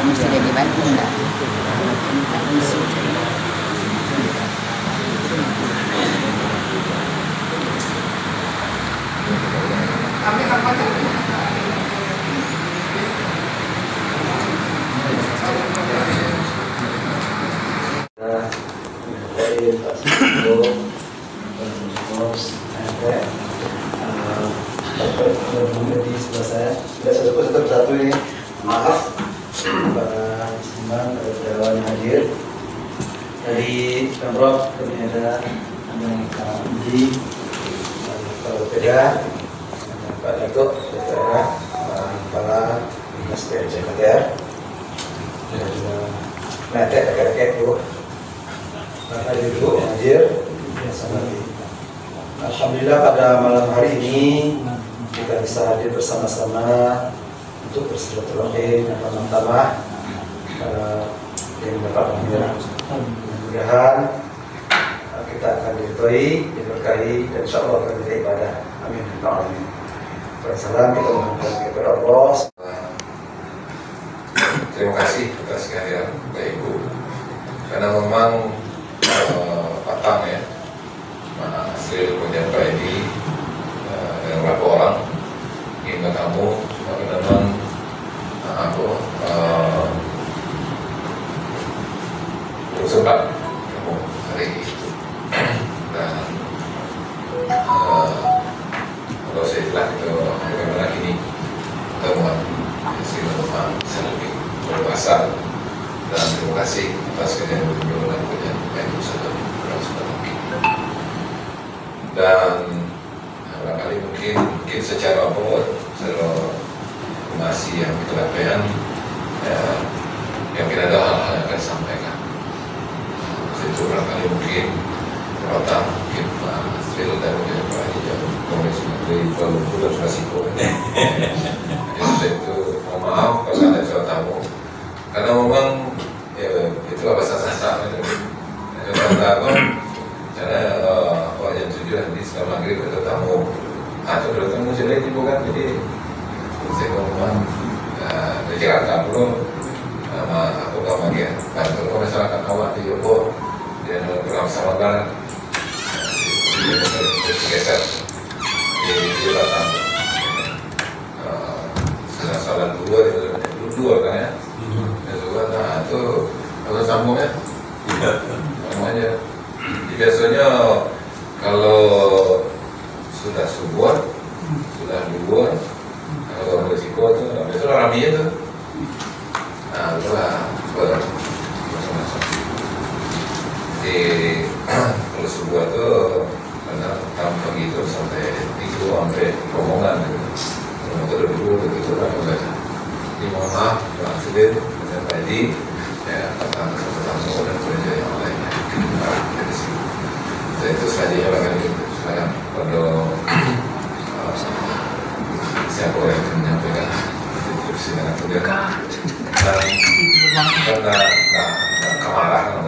Mesti dia dibantu enggak? Di sebelah saya, tidak satu ini. Maaf para teman relawan yang hadir dari Pemprov, kami ada Pak Uji, Pak Beda, Pak Datuk, Dr. Kepala Dinas PJKTR, dan juga Metek, kakek Bu, Bapak Ibu yang hadir. Alhamdulillah pada malam hari ini kita bisa hadir bersama-sama untuk bersilaturahmi dan pertama yang Bapak Pembina. Mudah-mudahan kita akan diridhoi, diberkahi, dan insya Allah akan menjadi ibadah. Amin. Amin. Salam kita mohonkan kepada Allah. Terima kasih atas kehadiran Bapak Ibu, karena memang patang ya hasil pengajian Pak Edi dengan beberapa orang ingin bertemu, teman-teman belum sempat ketemu hari itu. Dan kalau saya telah bagaimana ini pertemuan memang bisa lebih berbahasa. Dan terima kasih atas kejadian beliau dan kejadian yang sudah mungkin. Dan barangkali mungkin secara umum, secara informasi yang kita dapatkan, yang kita ada hal-hal yang akan disampaikan. Itu barangkali mungkin pertama mungkin Pak Asril dan Pak Hijau Komisi Menteri Kuala Lumpur dan Rasiko. Jadi itu mohon maaf kalau ada soal tamu, karena memang itu bahasa sastra itu. Contoh cara yang tujuh nanti setelah maghrib ada tamu atau ada tamu jelek itu kan, jadi saya ngomong di Jakarta dulu sama aku kamu dia dan kalau masyarakat awak di Joko dia program sama kan geser di Batam salah dua kan ya juga. Nah itu kalau sambungnya namanya biasanya kalau sudah subuh sudah dua kalau berisiko itu biasanya rame itu. Nah itulah masing-masing di kalau subuh itu karena tampang itu sampai itu sampai rombongan gitu. Kalau motor dulu begitu kan saja. Jadi mohon maaf Pak Asril dan Pak Edi ya tentang tamu dan kerja yang lainnya dari sini. Jadi itu saja yang akan silakan pada siapa yang akan menyampaikan instruksi dengan kemudian karena kemarahan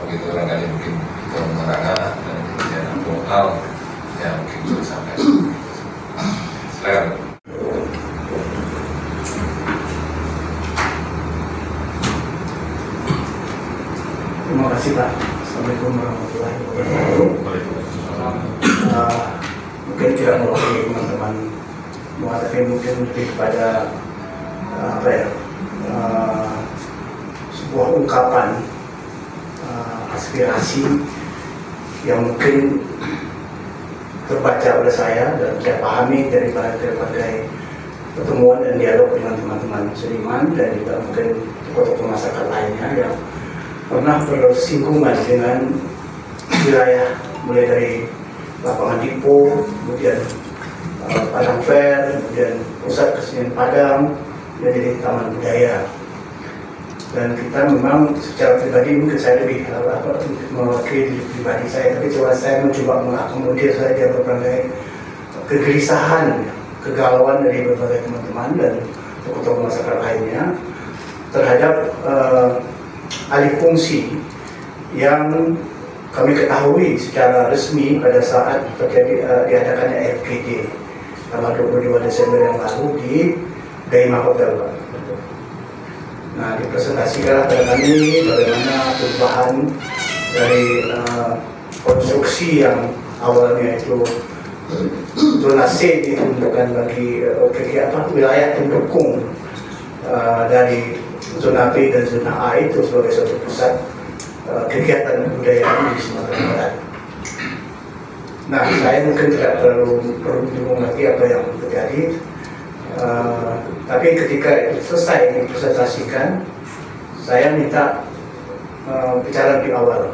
begitu barangkali mungkin kita menerangkan dan kemudian hal yang mungkin bisa disampaikan. Silakan. Terima kasih Pak. Assalamualaikum warahmatullahi wabarakatuh. Mungkin tidak mewakili teman-teman, tapi mungkin lebih kepada sebuah ungkapan aspirasi yang mungkin terbaca oleh saya dan saya pahami dari berbagai pertemuan dan dialog dengan teman-teman seniman dan juga mungkin tokoh-tokoh masyarakat lainnya yang pernah bersinggungan dengan wilayah mulai dari lapangan Dipo, kemudian Padang Fair, kemudian pusat kesenian Padang, dan jadi Taman Budaya. Dan kita memang secara pribadi mungkin saya lebih mewakili diri pribadi saya, tapi coba saya mencoba mengakomodir saja berbagai kegelisahan, kegalauan dari berbagai teman-teman dan tokoh-tokoh masyarakat lainnya terhadap alih fungsi yang kami ketahui secara resmi pada saat terjadi diadakannya FGD tanggal 22 Desember yang lalu di Daima Hotel. Nah, dipresentasikan pada kami bagaimana perubahan dari konstruksi yang awalnya itu zona C ditentukan bagi wilayah pendukung dari zona B dan zona A itu sebagai suatu pusat kegiatan kebudayaan di Sumatera Barat. Nah, saya mungkin tidak perlu mengerti apa yang terjadi. Tapi ketika itu selesai dipresentasikan, saya minta bicara di awal.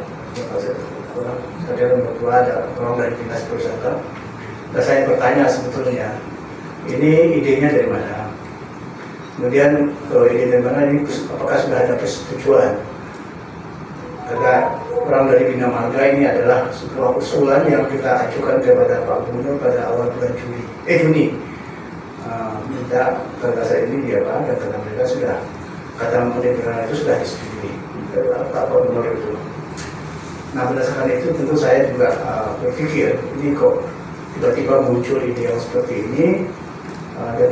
Saya berdua ada orang dari dinas pariwisata, dan saya bertanya sebetulnya ini idenya dari mana? Kemudian kalau ide dari mana ini, apakah sudah ada persetujuan? Karena orang dari Bina Marga ini adalah sebuah usulan yang kita ajukan kepada Pak Gubernur pada awal bulan Juni. Minta gagasan ini dia Pak, dan kata mereka sudah, kata Menteri Perdagangan itu sudah disetujui Pak Gubernur itu. Nah, berdasarkan itu tentu saya juga berpikir ini kok tiba-tiba muncul ide yang seperti ini, dan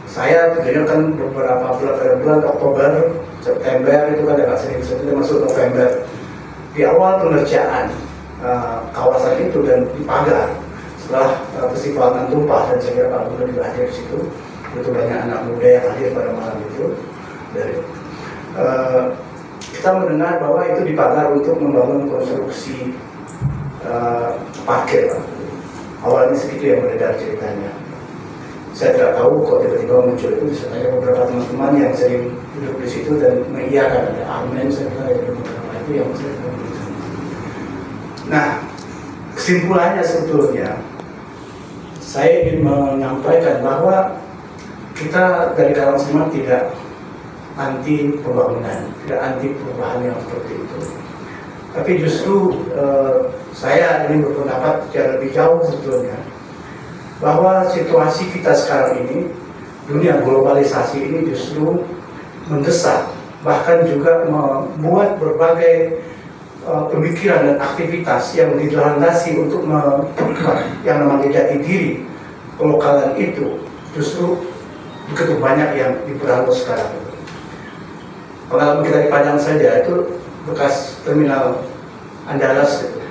saya tentunya kan beberapa bulan Oktober, September itu kan agak sering masuk November. Di awal pengerjaan kawasan itu dan dipagar setelah festival Nan Tumpah, dan saya kira Pak Gubernur juga hadir di situ. Itu banyak anak muda yang hadir pada malam itu. Kita mendengar bahwa itu dipagar untuk membangun konstruksi parkir. Awalnya segitu yang beredar ceritanya. Saya tidak tahu kok tiba-tiba muncul itu. Saya beberapa teman-teman yang sering duduk di situ dan mengiyakan, ada amin, saya kira itu yang saya tahu. Nah, kesimpulannya sebetulnya saya ingin menyampaikan bahwa kita dari kalangan seniman tidak anti pembangunan, tidak anti perubahan yang seperti itu. Tapi justru saya ingin berpendapat secara lebih jauh sebetulnya bahwa situasi kita sekarang ini, dunia globalisasi ini justru mendesak, bahkan juga membuat berbagai pemikiran dan aktivitas yang dilandasi untuk memperkuat yang namanya jati diri kelokalan itu justru begitu banyak yang diberangus sekarang. Pengalaman kita di Padang saja itu bekas terminal Andalas gitu.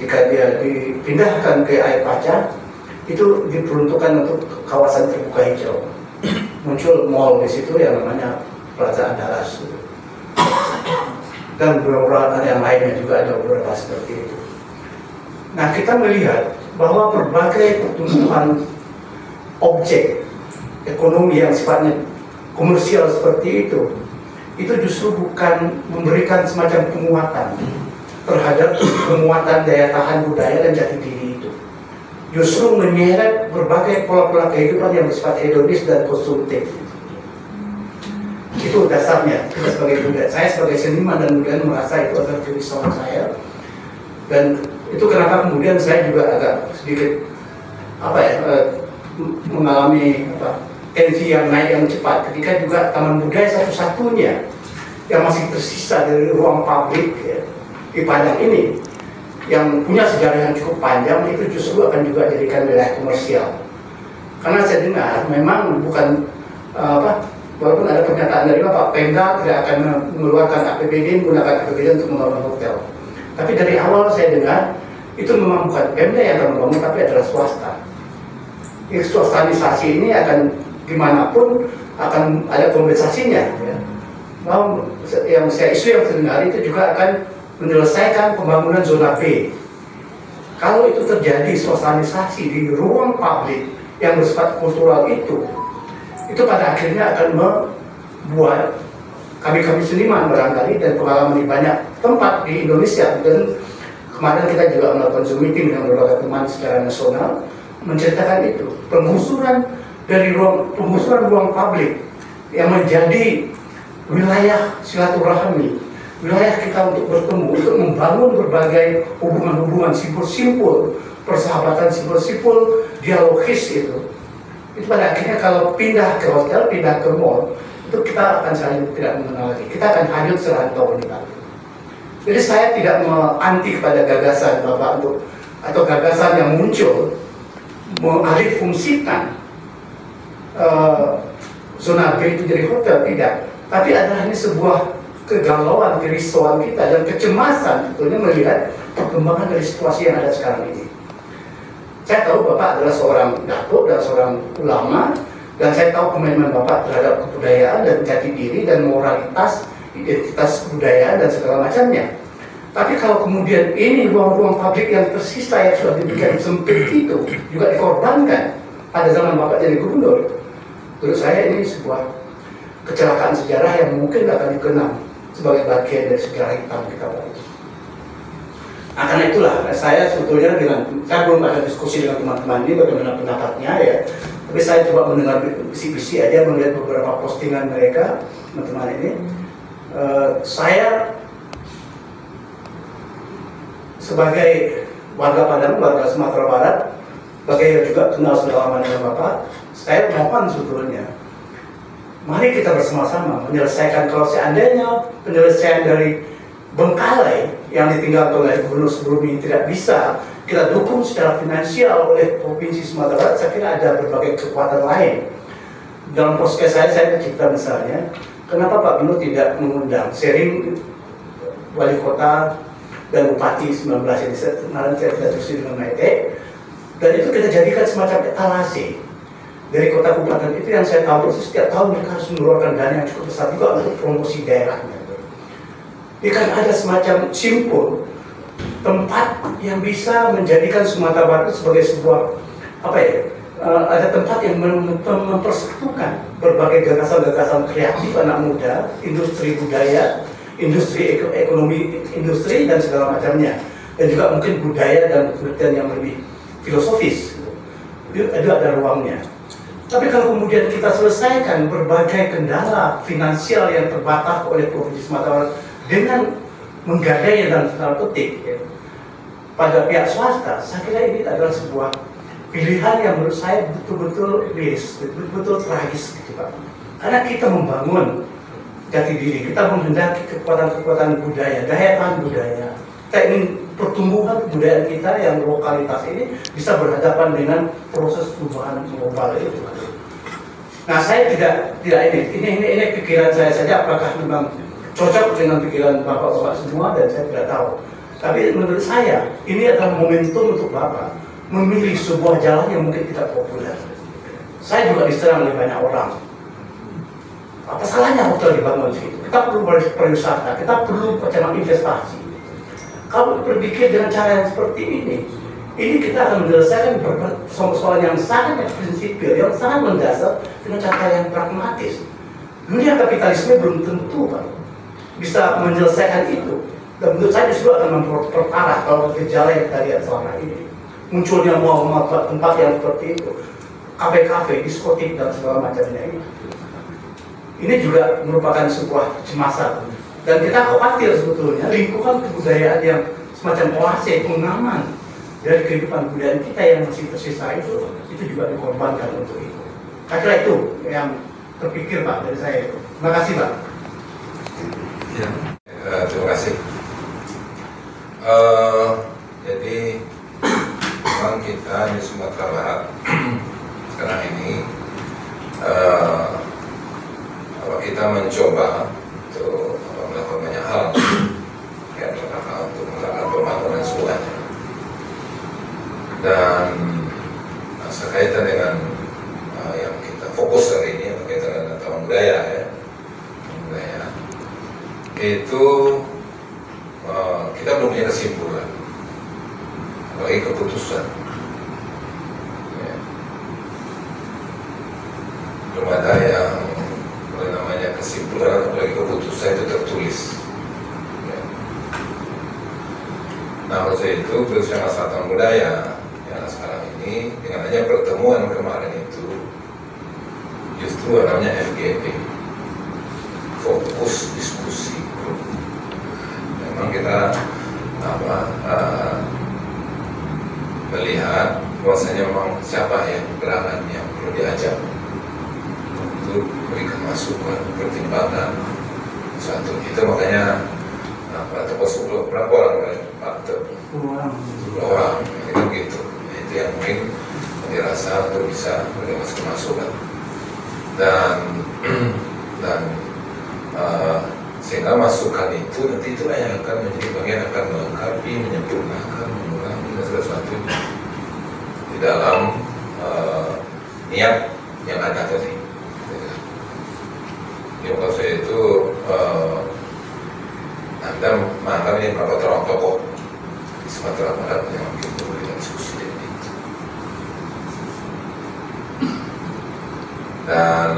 Jika dia dipindahkan ke Air Paca, itu diperuntukkan untuk kawasan terbuka hijau. Muncul mall di situ yang namanya Plaza Andalas gitu. Dan beberapa yang lainnya juga ada beberapa seperti itu. Nah, kita melihat bahwa berbagai pertumbuhan objek ekonomi yang sifatnya komersial seperti itu justru bukan memberikan semacam penguatan terhadap penguatan daya tahan budaya dan jati diri itu. Justru menyeret berbagai pola-pola kehidupan yang bersifat hedonis dan konsumtif. Itu dasarnya. Kita sebagai budaya, saya sebagai seniman dan budaya merasa itu adalah kerisauan saya. Dan itu kenapa kemudian saya juga agak sedikit mengalami tensi yang naik yang cepat ketika juga taman budaya satu-satunya yang masih tersisa dari ruang publik ya, di Padang ini yang punya sejarah yang cukup panjang, itu justru akan juga jadikan wilayah komersial. Karena saya dengar memang bukan walaupun ada pernyataan dari Pak Pemda tidak akan mengeluarkan APBD, menggunakan APBD untuk membangun hotel. Tapi dari awal saya dengar itu memang bukan Pemda yang akan membangun, tapi adalah swasta. Swastanisasi ini akan dimanapun akan ada kompensasinya. Ya. Yang saya dengar itu juga akan menyelesaikan pembangunan zona B. Kalau itu terjadi swastanisasi di ruang publik yang bersifat kultural itu pada akhirnya akan membuat kami seniman barangkali dan pengalaman di banyak tempat di Indonesia, dan kemarin kita juga melakukan Zoom meeting dengan beberapa teman secara nasional menceritakan itu, penggusuran ruang publik yang menjadi wilayah silaturahmi, wilayah kita untuk bertemu, untuk membangun berbagai hubungan-hubungan simpul-simpul, persahabatan simpul-simpul, dialogis itu pada akhirnya kalau pindah ke hotel, pindah ke mall, itu kita akan saling tidak mengenal lagi, kita akan hanyut serantau ini. Jadi saya tidak anti kepada gagasan Bapak untuk atau gagasan yang muncul mengalih fungsikan zona B itu jadi hotel, tidak. Tapi adalah ini sebuah kegalauan, kerisauan kita dan kecemasan tentunya melihat perkembangan dari situasi yang ada sekarang ini. Saya tahu Bapak adalah seorang datuk dan seorang ulama, dan saya tahu komitmen Bapak terhadap kebudayaan dan jati diri dan moralitas, identitas kebudayaan dan segala macamnya. Tapi kalau kemudian ini ruang-ruang publik yang tersisa yang sudah dibikin sempit itu juga dikorbankan pada zaman Bapak jadi gubernur, menurut saya ini sebuah kecelakaan sejarah yang mungkin akan dikenang sebagai bagian dari sejarah hitam kita Pak. Nah, karena itulah saya sebetulnya saya belum ada diskusi dengan teman-teman ini bagaimana pendapatnya ya, tapi saya coba mendengar bisi-bisi aja melihat beberapa postingan mereka teman-teman ini. Saya sebagai warga Padang, warga Sumatera Barat, sebagai yang juga kenal sudah lama dengan Bapak, saya mohon sebetulnya, mari kita bersama-sama menyelesaikan, kalau seandainya penyelesaian dari Bengkalai yang ditinggalkan oleh gubernur sebelumnya tidak bisa kita dukung secara finansial oleh Provinsi Sumatera Barat, saya kira ada berbagai kekuatan lain. Dalam podcast saya cerita misalnya, kenapa Pak Gubernur tidak mengundang sharing wali kota dan bupati 19 ini, kemarin saya tidak diskusi dengan Maite, dan itu kita jadikan semacam etalase dari kota kabupaten itu yang saya tahu itu setiap tahun mereka harus mengeluarkan dana yang cukup besar juga untuk promosi daerahnya. Ini kan ada semacam simpul tempat yang bisa menjadikan Sumatera Barat sebagai sebuah ada tempat yang mempersatukan berbagai gagasan-gagasan kreatif anak muda, industri budaya, industri ekonomi, industri dan segala macamnya, dan juga mungkin budaya dan pengertian yang lebih filosofis. Itu ada ruangnya. Tapi kalau kemudian kita selesaikan berbagai kendala finansial yang terbatas oleh Provinsi Sumatera Barat dengan menggadai dan tanda petik ya, pada pihak swasta, saya kira ini adalah sebuah pilihan yang menurut saya betul-betul miris, betul-betul tragis gitu Pak. Karena kita membangun jati diri, kita menghendaki kekuatan-kekuatan budaya, daya tahan budaya. Kita ingin pertumbuhan kebudayaan kita yang lokalitas ini bisa berhadapan dengan proses perubahan global itu. Nah, saya tidak ini pikiran saya saja, apakah memang cocok dengan pikiran Bapak-Bapak semua, dan saya tidak tahu. Tapi menurut saya ini adalah momentum untuk Bapak memilih sebuah jalan yang mungkin tidak populer. Saya juga diserang oleh banyak orang. Apa salahnya hotel dibangun situ? Kita perlu pariwisata, kita perlu macam investasi. Kalau berpikir dengan cara yang seperti ini kita akan menyelesaikan persoalan yang sangat prinsipil, yang sangat mendasar dengan cara yang pragmatis. Dunia kapitalisme belum tentu Pak bisa menyelesaikan itu. Dan menurut saya justru akan memperparah kalau gejala yang kita lihat selama ini. Munculnya tempat yang seperti itu, kafe-kafe, diskotik dan segala macamnya ini. Ini juga merupakan sebuah kecemasan. Dan kita khawatir sebetulnya lingkungan kebudayaan yang semacam oase pengaman dari kehidupan budaya kita yang masih tersisa itu juga dikorbankan untuk itu. Saya kira itu yang terpikir Pak dari saya itu. Terima kasih Pak. Ya, terima kasih. Jadi memang kita di Sumatera Barat sekarang ini kita mencoba untuk melakukan banyak hal, ya, untuk melakukan pembangunan semuanya. Dan sekaitan dengan yang kita fokus hari ini berkaitan dengan tahun budaya, ya, budaya itu kita belum punya kesimpulan, apalagi keputusan. Ya. Belum ada yang namanya kesimpulan, apalagi keputusan itu tertulis. Ya. Nah, oleh itu khususnya masalah tahun budaya yang sekarang ini dengan hanya pertemuan kemarin itu justru namanya FGP, fokus memang kita melihat bahwasanya memang siapa yang gerangan yang perlu diajak untuk berikan masukan, pertimbangan satu. Itu makanya termasuk berapa orang Pak? 10 orang itu gitu. Itu yang mungkin dirasa untuk bisa berikan masukan dan sehingga masukan itu nanti itulah yang akan menjadi bagian akan melengkapi, menyempurnakan, mengurangi dan segala sesuatu di dalam niat yang ada tadi. Jadi maksud saya itu Anda menganggap ini berapa orang tokoh di Sumatera Barat yang mungkin memberikan diskusi ini itu. Dan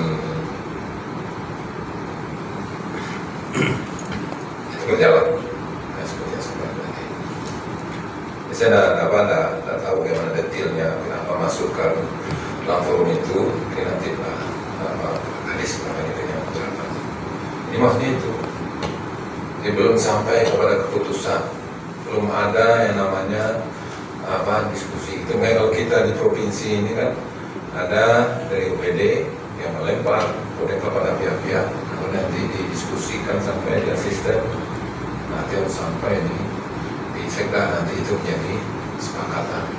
itu berjalan seperti yang saya tadi. Saya tidak tahu bagaimana detailnya kenapa masukkan dalam forum itu, mungkin nanti hadis makanya dengan penjelasan. Ini maksudnya itu. Jadi belum sampai kepada keputusan, belum ada yang namanya diskusi. Itu makanya kalau kita di provinsi ini kan ada dari UPD yang melempar kepada pihak-pihak, kemudian didiskusikan sampai di sistem, nanti harus sampai di sekda, nanti itu menjadi kesepakatan.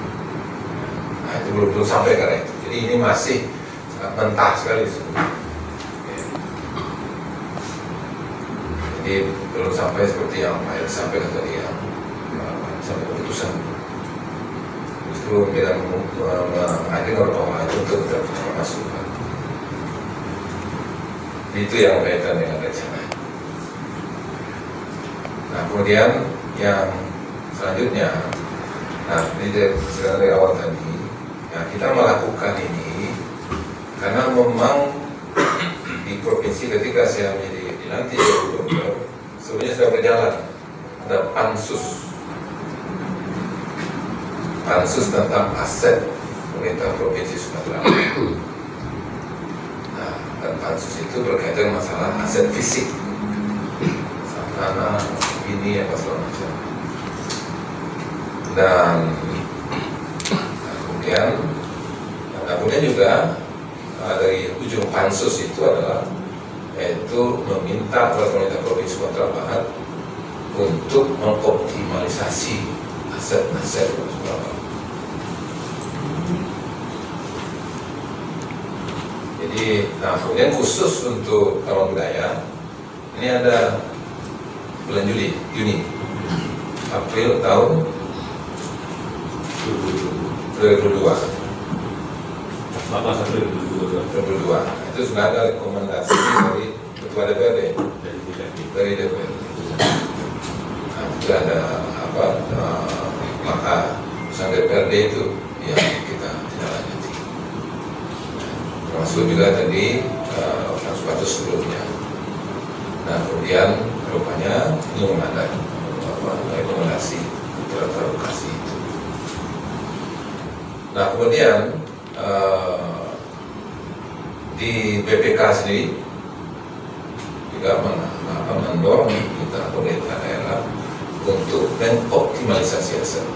Nah itu belum sampai karena itu. Jadi ini masih sangat mentah sekali. Jadi belum sampai seperti yang Pak Edi sampaikan tadi yang sampai keputusan. Justru kita mengajak orang itu untuk masukan. Itu yang berkaitan dengan rencana. Nah kemudian yang selanjutnya, ini dari awal tadi, kita melakukan ini karena memang di provinsi ketika saya menjadi nanti sebenarnya sudah berjalan, ada pansus tentang aset pemerintah provinsi Sumatera Barat. Nah, dan pansus itu berkaitan masalah aset fisik, tanah, ini apa segala macam. Dan kemudian juga dari ujung pansus itu adalah yaitu meminta kepada pemerintah provinsi Sumatera Barat untuk mengoptimalisasi aset-aset Sumatera Barat. Jadi, kemudian khusus untuk Taman Budaya ini ada bulan Juni, April tahun 2022. 2022 itu sudah ada rekomendasi dari Ketua DPRD, dari DPRD. Nah, juga ada maka urusan DPRD itu yang kita tidak lanjuti. Termasuk juga tadi kasus-kasus sebelumnya. Nah kemudian rupanya ini mengadai rekomendasi terhadap lokasi itu. Nah kemudian di BPK sendiri juga mendorong kita pemerintah daerah untuk mengoptimalisasi aset.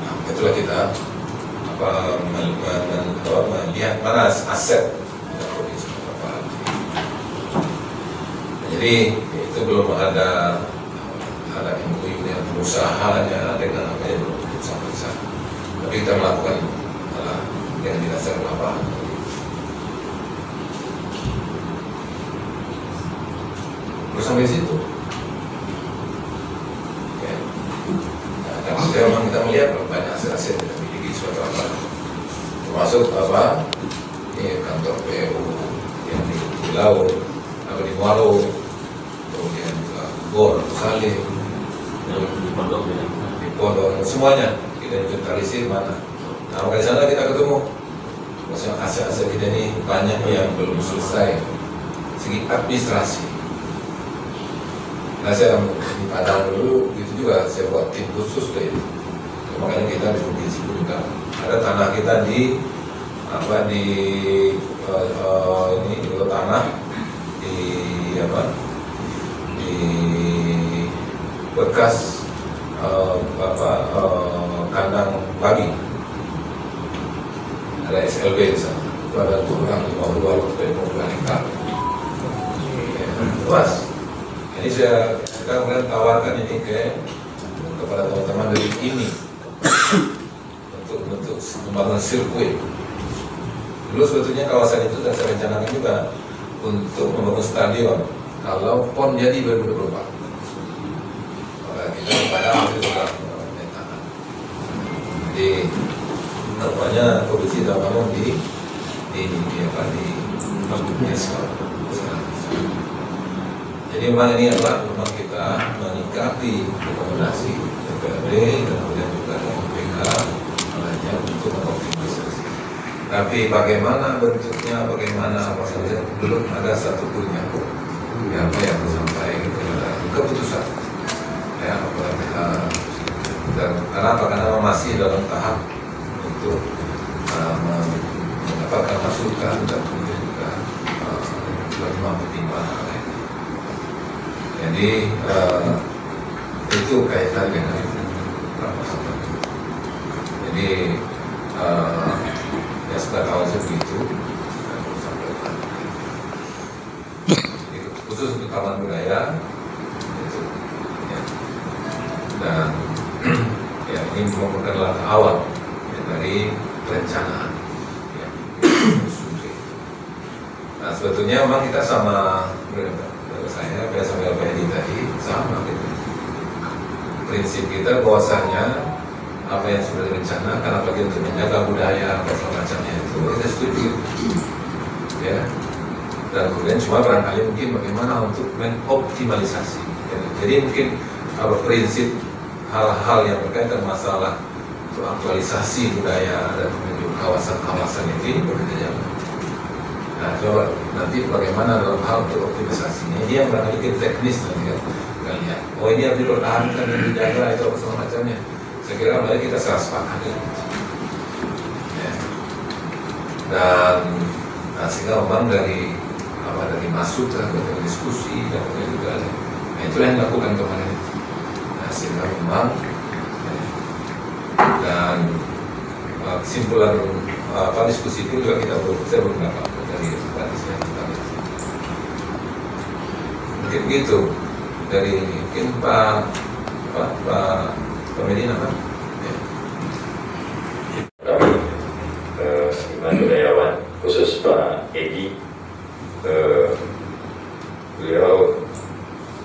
Nah, itulah kita melihat mana aset provinsi Sumatera Barat. Jadi itu belum ada MOU yang pengusahaannya dengan apa yang belum sampai sana. Tapi kita melakukan dengan didasar lapangan. Terus sampai situ. Ya. Nah, dan memang kita melihat banyak aset-aset yang dimiliki Sumatera Barat. Termasuk kantor PU yang di Laut, di Muaro, kemudian juga Bor, Salim, di Pondok, semuanya kita inventarisir mana. Nah makanya sana kita ketemu, maksudnya aset-aset kita ini banyak yang belum selesai segi administrasi. Nah saya di Padang dulu itu juga saya buat tim khusus deh. Makanya kita di provinsi juga ada tanah kita di ini tanah bekas kandang babi, ada SLB di sana, itu ada kurang 52 hektar, luas. Ini kita kemudian tawarkan ini kepada teman-teman dari ini untuk membangun sirkuit. Dulu sebetulnya kawasan itu sudah saya rencanakan juga untuk membangun stadion kalau PON jadi 2024. Kita pada waktu itu sudah menyatakan. Jadi nampaknya kondisi sudah bangun di UNESCO. Jadi memang ini adalah memang kita menyikapi rekomendasi DPRD dan kemudian juga BPK hanya untuk mengoptimisasi. Tapi bagaimana bentuknya, bagaimana apa saja belum ada satupun yang sampai keputusan. Ya, dan karena masih dalam tahap untuk mendapatkan masukan dan kemudian juga pertimbangan. Jadi itu kaitan dengan permasalahan. Jadi ya sudah tahu seperti itu. Khusus untuk taman budaya. Dan ya, ini merupakan langkah awal dari perencanaan. Ya. Nah sebetulnya memang kita sama saya sama LPD tadi sama gitu. Prinsip kita bahwasanya apa yang sudah direncanakan apalagi untuk menjaga budaya atau semacamnya itu kita setuju. Ya. Dan kemudian cuma barangkali mungkin bagaimana untuk mengoptimalisasi. Ya. Jadi mungkin prinsip hal-hal yang berkaitan masalah untuk aktualisasi budaya dan menuju kawasan-kawasan ini berbeda jauh. Nah, coba nanti bagaimana dalam hal untuk optimisasinya. Ini yang barangkali teknis nanti kan lihat. Oh ini harus dipertahankan dan dijaga itu apa segala macamnya. Saya kira mari kita sepakat ya. Dan sehingga memang dari masukan dari diskusi dan juga itu yang dilakukan kemarin. Sehingga memang dan kesimpulan diskusi itu juga saya belum dapat dari yang kita lihat. Mungkin begitu dari mungkin Pak Medina Pak. Kami Iman Budayawan khusus Pak Edi, beliau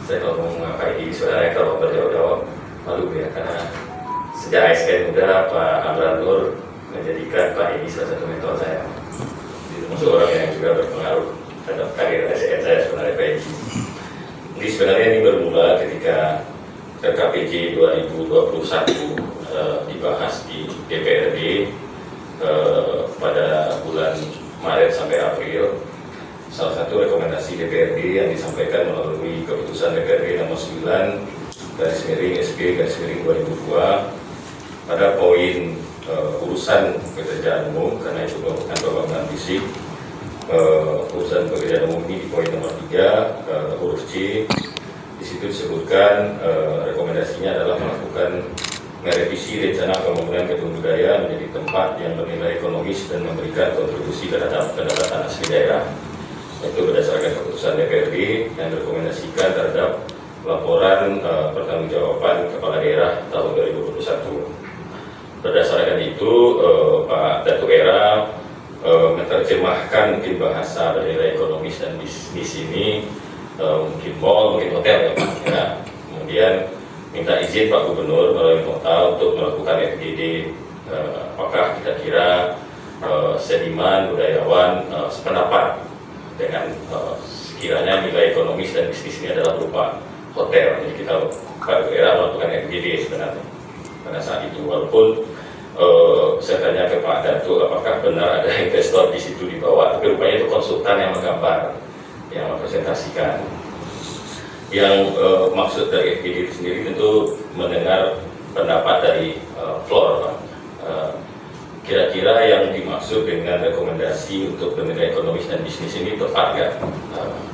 saya ngomong Pak Edi sebenarnya kalau berjawab malu ya karena sejak ASN muda Pak Amran Nur menjadikan Pak Edi salah satu mentor saya. Termasuk orang yang juga berpengaruh terhadap karir ASN saya sebenarnya Pak Edi. Jadi sebenarnya ini bermula ketika RKPJ 2021 dibahas di DPRD pada bulan Maret sampai April. Salah satu rekomendasi DPRD yang disampaikan melalui keputusan DPRD nomor 9/SG/2002 pada poin urusan pekerjaan umum, karena itu merupakan pembangunan fisik. Urusan pekerjaan umum ini di poin nomor 3 huruf C. Di situ disebutkan rekomendasinya adalah melakukan merevisi rencana pembangunan gedung budaya menjadi tempat yang bernilai ekonomis dan memberikan kontribusi terhadap pendapatan asli daerah. Itu berdasarkan keputusan DPRD yang direkomendasikan terhadap laporan pertanggungjawaban kepala daerah tahun 2021. Berdasarkan itu, Pak Datuk Era menerjemahkan mungkin bahasa bernilai ekonomis dan bisnis ini mungkin mall, mungkin hotel ya Pak. Ya. Kemudian minta izin Pak Gubernur melalui nota untuk melakukan FGD. Apakah kita kira seniman, budayawan sependapat dengan sekiranya nilai ekonomis dan bisnis ini adalah berupa hotel. Jadi kita Pak Era melakukan FGD sebenarnya pada saat itu, walaupun saya tanya ke Pak Datuk apakah benar ada investor di situ di bawah, tapi rupanya itu konsultan yang menggambar, yang mempresentasikan. Yang maksud dari FGD itu sendiri tentu mendengar pendapat dari floor Pak. Kira-kira yang dimaksud dengan rekomendasi untuk bernilai ekonomis dan bisnis ini tepat nggak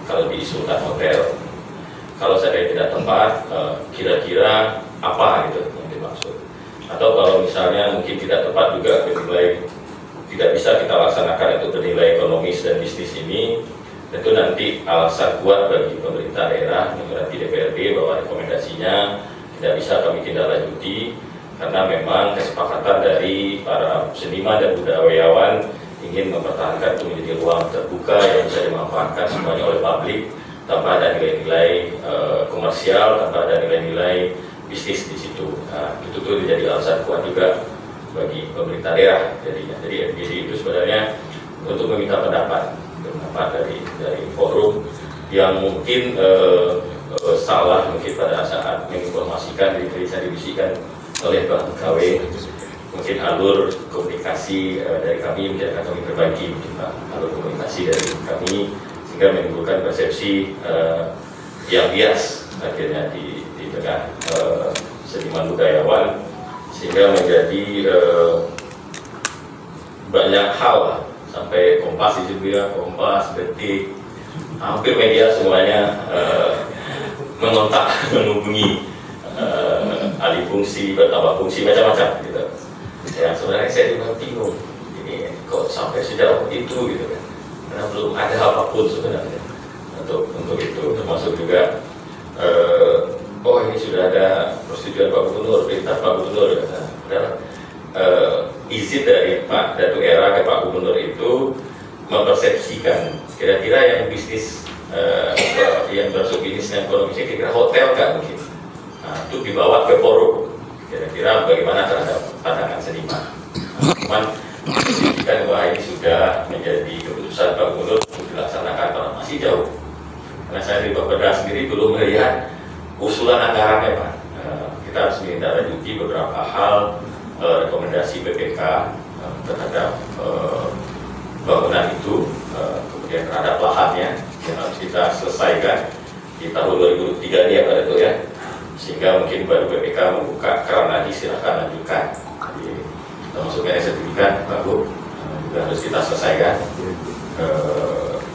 kalau diusulkan hotel? kalau saya tidak tepat, kira-kira apa gitu yang dimaksud. Atau kalau misalnya mungkin tidak tepat juga bernilai, tidak bisa kita laksanakan untuk bernilai ekonomis dan bisnis ini, tentu nanti alasan kuat bagi pemerintah daerah menyurati DPRD bahwa rekomendasinya tidak bisa kami tindak lanjuti karena memang kesepakatan dari para seniman dan budayawan ingin mempertahankan itu menjadi ruang terbuka yang bisa dimanfaatkan semuanya oleh publik tanpa ada nilai-nilai komersial, tanpa ada nilai-nilai bisnis di situ. Nah, itu tuh menjadi alasan kuat juga bagi pemerintah daerah. Jadi FGD itu sebenarnya untuk meminta pendapat dari forum yang mungkin salah mungkin pada saat menginformasikan, distribusikan oleh Pak KW, mungkin alur komunikasi dari kami mungkin akan kami perbaiki, alur komunikasi dari kami sehingga menimbulkan persepsi yang bias akhirnya di tengah seniman budayawan, sehingga menjadi banyak hal sampai Kompas itu ya, Kompas, Detik, hampir media semuanya mengontak, menghubungi alih fungsi, bertambah fungsi, macam-macam gitu. Ya sebenarnya saya juga bingung, ini kok sampai sejauh itu gitu kan, karena belum ada apapun sebenarnya untuk itu, termasuk juga oh ini sudah ada persetujuan Pak Gubernur, perintah Pak Gubernur, izin dari Pak Datu Era ke Pak Gubernur itu mempersepsikan kira-kira yang bisnis yang masuk bisnis dan ekonomisnya kira-kira hotel kan mungkin. Nah, itu dibawa ke forum, kira-kira bagaimana terhadap pandangan seniman. Cuman disebutkan bahwa ini sudah menjadi keputusan Pak Gubernur untuk dilaksanakan, kalau masih jauh. Karena saya di Bapeda sendiri belum melihat usulan anggarannya Pak. Kita harus menindaklanjuti beberapa hal, rekomendasi BPK terhadap bangunan itu, kemudian terhadap lahannya yang harus kita selesaikan di tahun 2023 ini ya Pak Dato ya, sehingga mungkin baru BPK membuka keran lagi, silahkan lanjutkan. Jadi termasuknya sertifikat Pak Bu juga harus kita selesaikan,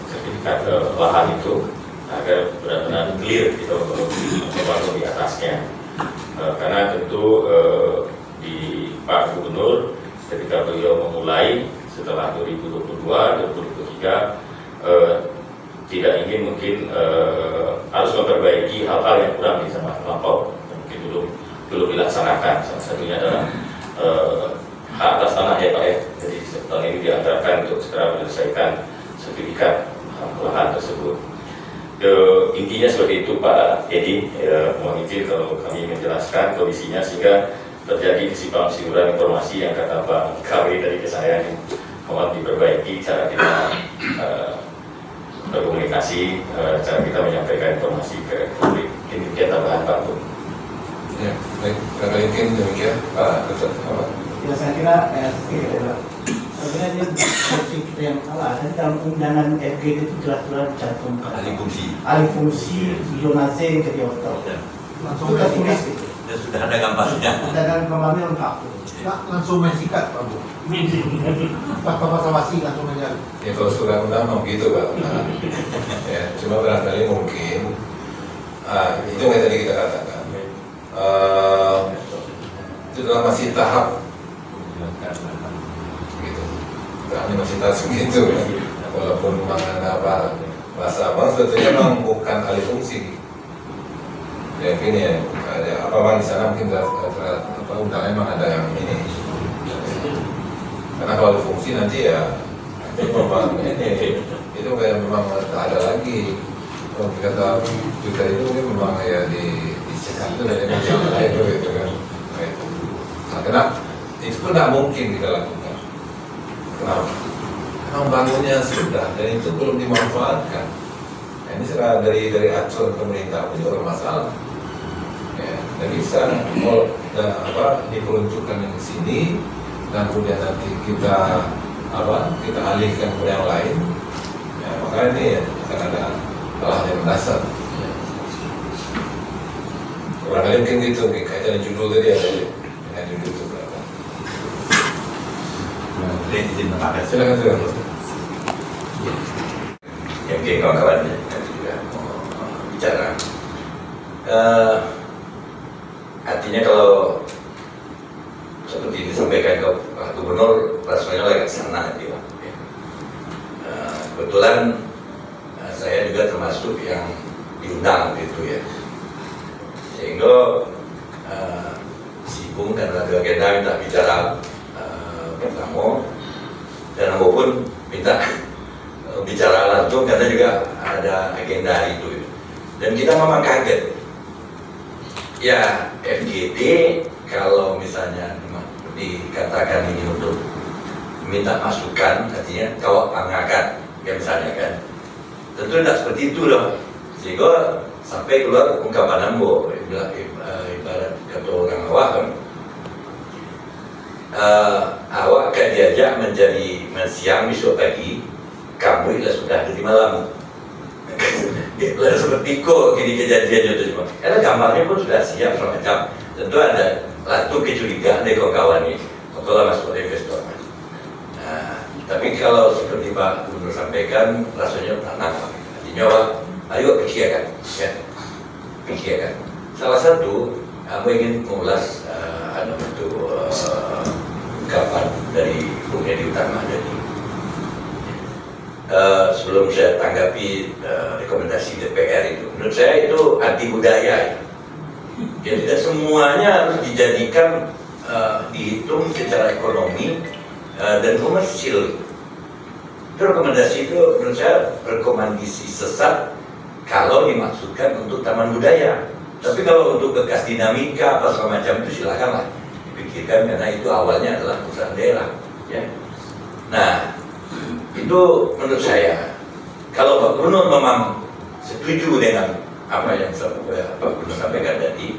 sertifikat lahan itu agar benar-benar clear kita membangun di atasnya. Karena tentu di Pak Gubernur ketika beliau memulai setelah 2022, 2023 tidak ingin mungkin harus memperbaiki hal-hal yang kurang di zaman lampau, mungkin belum dilaksanakan. Salah satunya adalah hak atas tanah ya Pak ya. Jadi tahun ini dianggarkan untuk segera menyelesaikan sertifikat lahan tersebut. Intinya seperti itu Pak Edi, mohon izin kalau kami menjelaskan kondisinya sehingga terjadi kesimpang siuran informasi yang kata Pak KW tadi ke saya ini, mohon diperbaiki cara kita berkomunikasi, cara kita menyampaikan informasi ke publik. Ini kita tambahan Pak Bu. Ya, baik, barangkali mungkin demikian Pak Dr. Ya saya kira sebenarnya fungsi kita yang salah. Jadi dalam undangan FGD itu jelas-jelas dicantumkan alih fungsi zonasi jadi hotel. Langsung sudah tulis itu. Ya, sudah ada gambarnya. Dan gambarnya lengkap. Langsung mensikat Pak Bu. Pasal wasi langsung menjadi. Ya kalau surat undang begitu Pak. Ya, cuma barangkali mungkin itu yang tadi kita katakan. Itu dalam masih tahap gitu. Kami masih tahap segitu ya. Walaupun memang apa bahasa abang sebetulnya memang bukan alih fungsi. Ya gini ya, ada apa bang di sana mungkin undangannya memang ada yang ini. Karena kalau alih fungsi nanti ya itu memang ini itu kayak memang tak ada lagi. Kalau kata juga itu memang ya disekat itu dari yang lain gitu kan. Nah, kenapa? Itu pun tidak mungkin kita lakukan. Kenapa? Karena bangunnya sudah dan itu belum dimanfaatkan. Nah, ini serah dari aturan pemerintah pun juga bermasalah. Ya, tidak bisa mau diperuntukkan di sini dan kemudian nanti kita alihkan ke yang lain. Ya, makanya ini ya, akan ada hal yang mendasar. Barangkali mungkin gitu, kaitan judul tadi ada dengan judul itu berapa? Izin menambahkan. Silakan. Ya, oke kawan-kawan, kita juga mau bicara Artinya kalau seperti disampaikan ke Pak Gubernur, rasanya lagi sana gitu. Kebetulan saya juga termasuk yang diundang gitu ya, sehingga si Bung karena ada agenda minta bicara pertama, dan aku pun minta bicara langsung karena juga ada agenda itu. Dan kita memang kaget ya, FGD kalau misalnya dikatakan ini untuk minta masukan, artinya kalau panggakan ya misalnya kan, tentu tidak seperti itu loh, sehingga sampai keluar ungkapan ambo ibarat kata orang awak kan, awak akan diajak menjadi siang besok pagi, kamu sudah di malam. Seperti kok gini kejadiannya itu cuma karena gambarnya pun sudah siap semacam, tentu ada satu kecurigaan dari kawan-kawan ini kalau masuk investor. Nah, tapi kalau seperti Pak Gubernur sampaikan, rasanya tak nampak. Artinya ayo pikirkan, ya, pikirkan. Salah satu aku ingin mengulas ungkapan dari Bung Edi Utama tadi. Sebelum saya tanggapi rekomendasi DPR itu, menurut saya itu anti budaya. Ya, tidak semuanya harus dijadikan dihitung secara ekonomi dan komersil. Itu rekomendasi itu menurut saya rekomendasi sesat kalau dimaksudkan untuk taman budaya. Tapi kalau untuk bekas dinamika apa segala macam itu silakanlah dipikirkan, karena itu awalnya adalah perusahaan daerah. Ya. Nah, itu menurut saya kalau Pak Gubernur memang setuju dengan apa yang Pak Gubernur sampaikan tadi,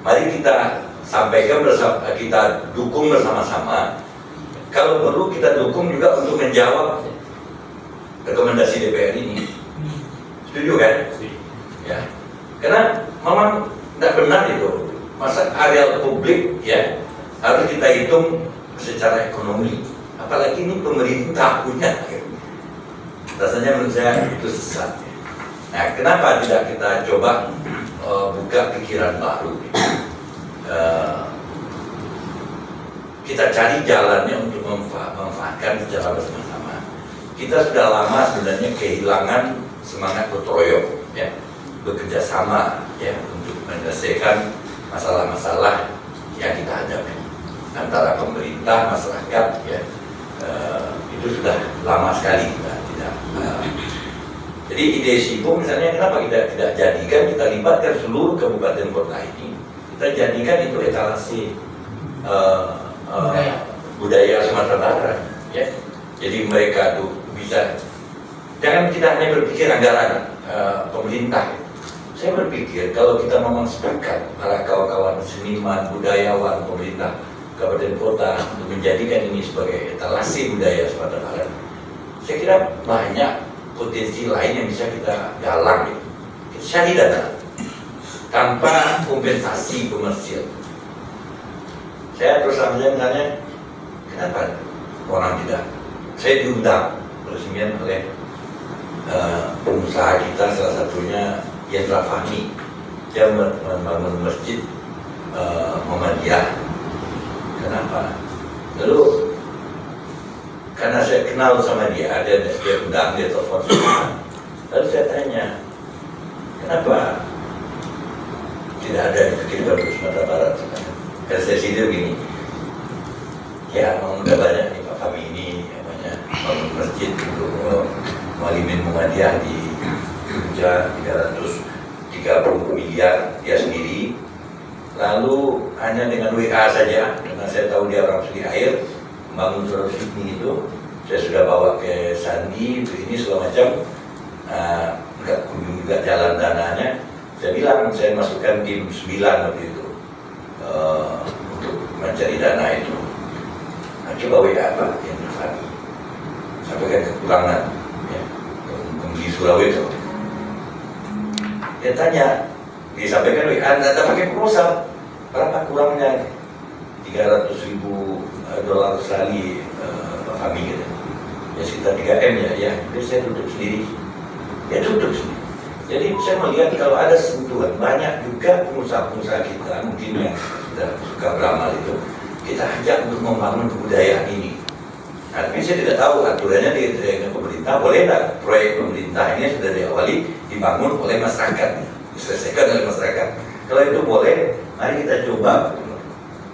mari kita sampaikan bersama, kita dukung bersama-sama. Kalau perlu kita dukung juga untuk menjawab rekomendasi DPR ini. Setuju kan? Ya. Karena memang tidak benar itu. Masa areal publik ya harus kita hitung secara ekonomi. Apalagi ini pemerintah punya. Rasanya menurut saya itu sesat. Nah, kenapa tidak kita coba buka pikiran baru? Kita cari jalannya untuk memanfaatkan secara bersama-sama. Kita sudah lama sebenarnya kehilangan semangat gotong royong, ya, bekerja sama, ya, untuk menyelesaikan masalah-masalah yang kita hadapi antara pemerintah, masyarakat, ya. Itu sudah lama sekali kita tidak. Jadi ide Sibu misalnya, kenapa kita tidak jadikan, kita libatkan seluruh kabupaten kota ini, kita jadikan itu etalase budaya Sumatera Barat, ya. Jadi mereka tuh bisa, jangan kita hanya berpikir anggaran pemerintah. Saya berpikir kalau kita memang sepakat para kawan-kawan seniman, budayawan, pemerintah kabupaten kota untuk menjadikan ini sebagai etalase budaya Sumatera Barat, saya kira banyak potensi lain yang bisa kita galang, gitu. Kita cari dana tanpa kompensasi komersil. Saya terus saja misalnya, kenapa orang tidak? Saya diundang resmian oleh pengusaha kita, salah satunya Yendra Fahmi. Dia membangun masjid Muhammadiyah. Kenapa? Lalu karena saya kenal sama dia undang, dia telepon. Lalu saya tanya, kenapa tidak ada yang pikirkan untuk Sumatera Barat? Karena saya sendiri begini, ya memang udah banyak nih Pak Fahmi ini namanya bangun masjid untuk Muallimin Muhammadiyah di Jogja 330 miliar dia sendiri. Lalu hanya dengan WA saja, karena saya tahu dia orang suri air, membangun Surau Sydney itu, saya sudah bawa ke Sandi, ini segala macam, nggak kunjung juga jalan dananya. Saya bilang, saya masukkan tim 9 waktu itu untuk mencari dana itu. Nah, coba WA Pak yang terfani, sampaikan kekurangan, ya, di Sulawesi itu. Dia tanya, disampaikan WA, Anda pakai proposal, berapa kurangnya? 300.000 dolar Australia Pak Fahmi gitu. Ya sekitar 3M ya, ya. Jadi saya tutup sendiri. Ya tutup sendiri. Jadi saya melihat kalau ada sentuhan, banyak juga pengusaha-pengusaha kita mungkin yang sudah suka beramal itu, kita ajak untuk membangun kebudayaan ini. Nah, tapi saya tidak tahu aturannya di pemerintah, boleh tidak proyek pemerintah ini sudah diawali dibangun oleh masyarakat, diselesaikan oleh masyarakat. Kalau itu boleh, mari kita coba.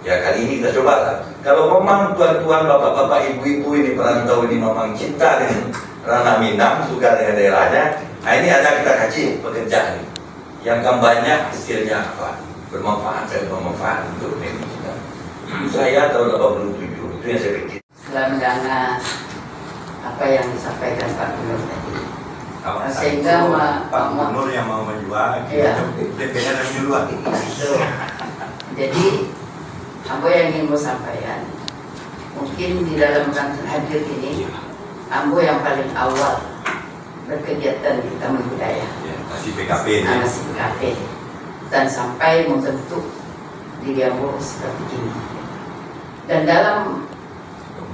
Ya kali ini kita coba lah. Kalau memang tuan-tuan, bapak-bapak, ibu-ibu ini perantau ini memang cinta dengan ranah Minang, suka dengan daerahnya, nah ini ada kita kasih pekerjaan yang gambarnya hasilnya apa, bermanfaat dan bermanfaat untuk negeri kita. Saya tahun 87 itu yang saya pikir. Setelah mendengar apa yang disampaikan Pak Gubernur tadi, sehingga Pak Gubernur yang mau menjual, DPR yang menyuruh. Jadi apa yang ingin mau sampaikan, mungkin di dalam rangka hadir ini, Ambo yang paling awal berkegiatan di Taman Budaya, masih PKP, masih PKP, dan sampai membentuk diri Ambo seperti ini. Dan dalam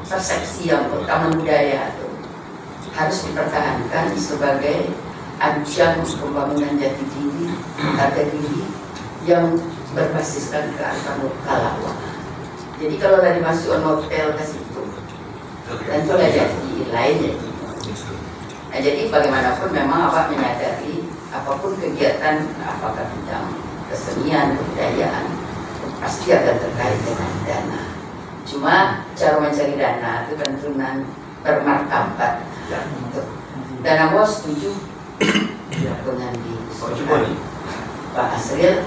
persepsi yang Taman Budaya itu harus dipertahankan sebagai ajang pembangunan jati diri, harga diri yang berbasiskan kearifan lokal. Jadi kalau dari masuk hotel ke situ, tentu ada jati lainnya. Nah, jadi bagaimanapun memang Bapak menyadari apapun kegiatan, apakah bidang kesenian, kebudayaan, pasti akan terkait dengan dana. Cuma cara mencari dana itu tentu bermartabat. Dan Ambo setuju dengan di Pak Asril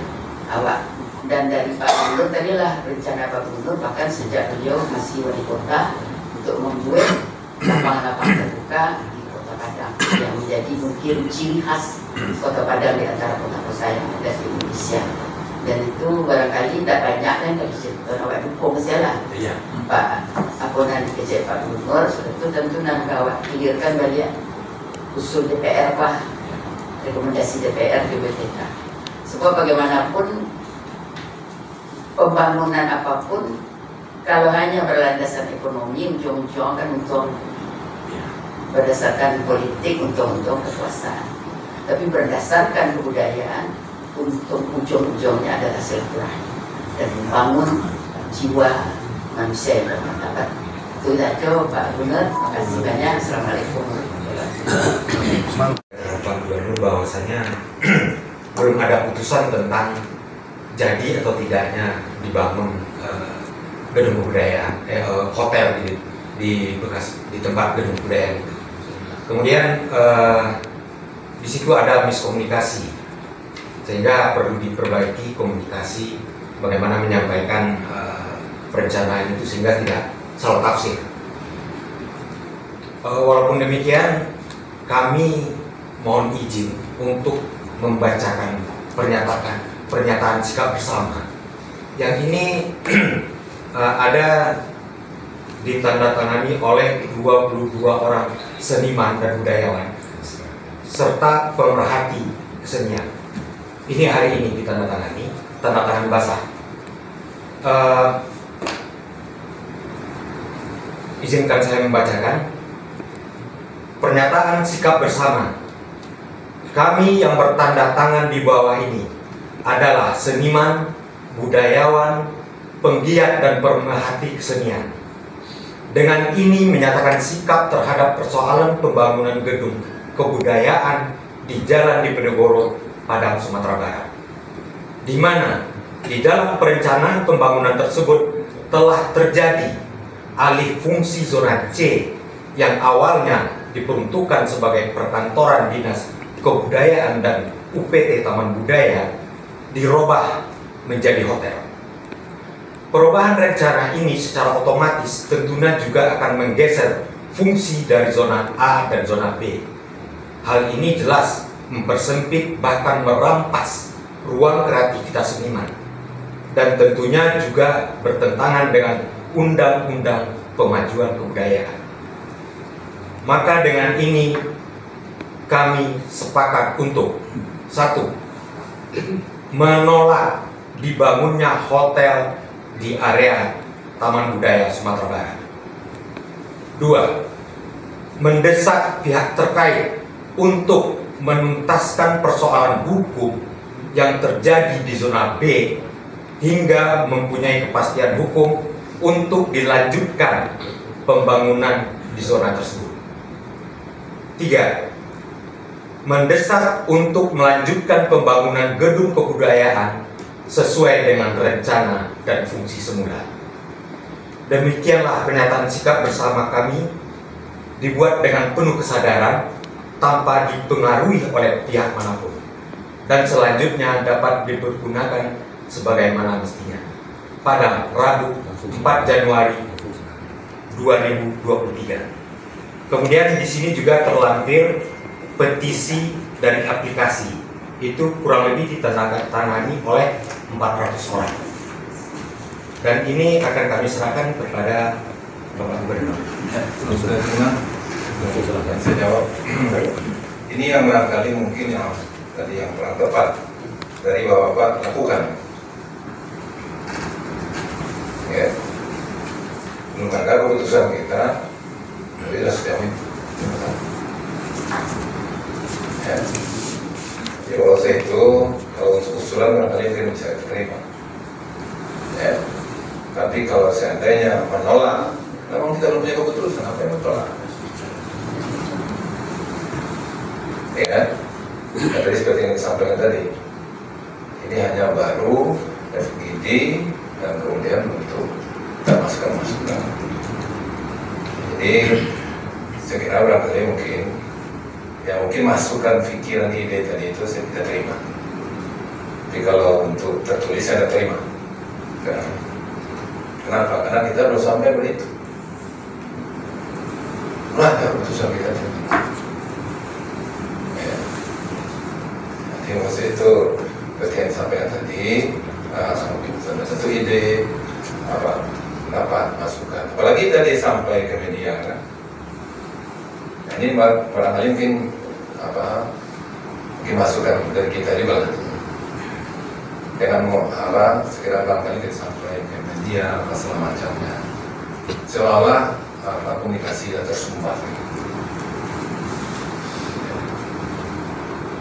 awak dan dari Pak Gubernur tadilah rencana Pak Gubernur, bahkan sejak beliau masih wali kota, untuk membuat lapangan-lapangan terbuka di Kota Padang yang menjadi mungkin ciri khas Kota Padang di antara kota-kota yang ada di Indonesia. Dan itu barangkali tidak banyak yang disebutkan awak dukung salah. Pak Aponan dikejek Pak Gubernur, sudah itu tentu awak hilirkan balik usul DPR Pak, rekomendasi DPR di BPK. Sebab bagaimanapun pembangunan apapun kalau hanya berlandasan ekonomi, ujung-ujung kan untung berdasarkan politik, untung-untung kekuasaan. Tapi berdasarkan kebudayaan, untung ujung-ujungnya adalah silaturahmi dan membangun jiwa manusia yang bermartabat. Itu saja Pak Gubernur. Terima kasih banyak. Assalamualaikum warahmatullahi wabarakatuh. Pak Gubernur bahwasanya belum ada putusan tentang jadi atau tidaknya dibangun gedung kebudayaan, hotel di bekas di tempat gedung kebudayaan itu. Kemudian di situ ada miskomunikasi, sehingga perlu diperbaiki komunikasi bagaimana menyampaikan perencanaan itu sehingga tidak salah tafsir. Walaupun demikian, kami mohon izin untuk membacakan pernyataan sikap bersama yang ini ada ditandatangani oleh 22 orang seniman dan budayawan serta pemerhati kesenian. Ini hari ini ditandatangani, tanda tangan basah. Izinkan saya membacakan pernyataan sikap bersama. Kami yang bertanda tangan di bawah ini adalah seniman, budayawan, penggiat dan pemerhati kesenian. Dengan ini menyatakan sikap terhadap persoalan pembangunan gedung kebudayaan di Jalan Diponegoro, Padang, Sumatera Barat, di mana di dalam perencanaan pembangunan tersebut telah terjadi alih fungsi zona C yang awalnya diperuntukkan sebagai perkantoran dinas kebudayaan dan UPT Taman Budaya dirubah menjadi hotel. Perubahan rencana ini secara otomatis tentunya juga akan menggeser fungsi dari zona A dan zona B. Hal ini jelas mempersempit bahkan merampas ruang kreativitas seniman dan tentunya juga bertentangan dengan Undang-Undang Pemajuan Kebudayaan. Maka dengan ini kami sepakat untuk 1. Menolak dibangunnya hotel di area Taman Budaya Sumatera Barat. 2. Mendesak pihak terkait untuk menuntaskan persoalan hukum yang terjadi di zona B hingga mempunyai kepastian hukum untuk dilanjutkan pembangunan di zona tersebut. 3. Mendesak untuk melanjutkan pembangunan gedung kebudayaan sesuai dengan rencana dan fungsi semula. Demikianlah pernyataan sikap bersama kami, dibuat dengan penuh kesadaran tanpa dipengaruhi oleh pihak manapun, dan selanjutnya dapat dipergunakan sebagaimana mestinya pada Rabu 4 Januari 2023. Kemudian di sini juga terlampir petisi dari aplikasi, itu kurang lebih ditandatangani oleh 400 orang. Dan ini akan kami serahkan kepada Bapak Gubernur. Saya jawab. Ini yang barangkali mungkin yang tadi yang kurang tepat dari Bapak lakukan. Ya, belum ada keputusan kita, tapi sudah sejauh itu. Ya. Di bawah itu, kalau untuk usulan barangkali mungkin bisa diterima. Ya. Tapi kalau seandainya menolak, memang kita belum punya keputusan, apa yang menolak? Ya, tadi seperti yang disampaikan tadi, ini hanya baru FGD dan kemudian untuk kita masukkan. Jadi saya kira barangkali mungkin masukan pikiran ide tadi itu saya tidak terima. Tapi kalau untuk tertulis saya tidak terima. Kenapa? Karena kita belum sampai begitu. Belum ada keputusan kita. Ya. Maksud itu seperti yang disampaikan tadi, satu ide pendapat masukan. Apalagi tadi sampai ke media kan. Nah, ini barangkali mungkin masukan dari kita juga. Dengan segera barangkali kita sampai ke media apa segala macamnya. Seolah-olah komunikasi yang tersumbat.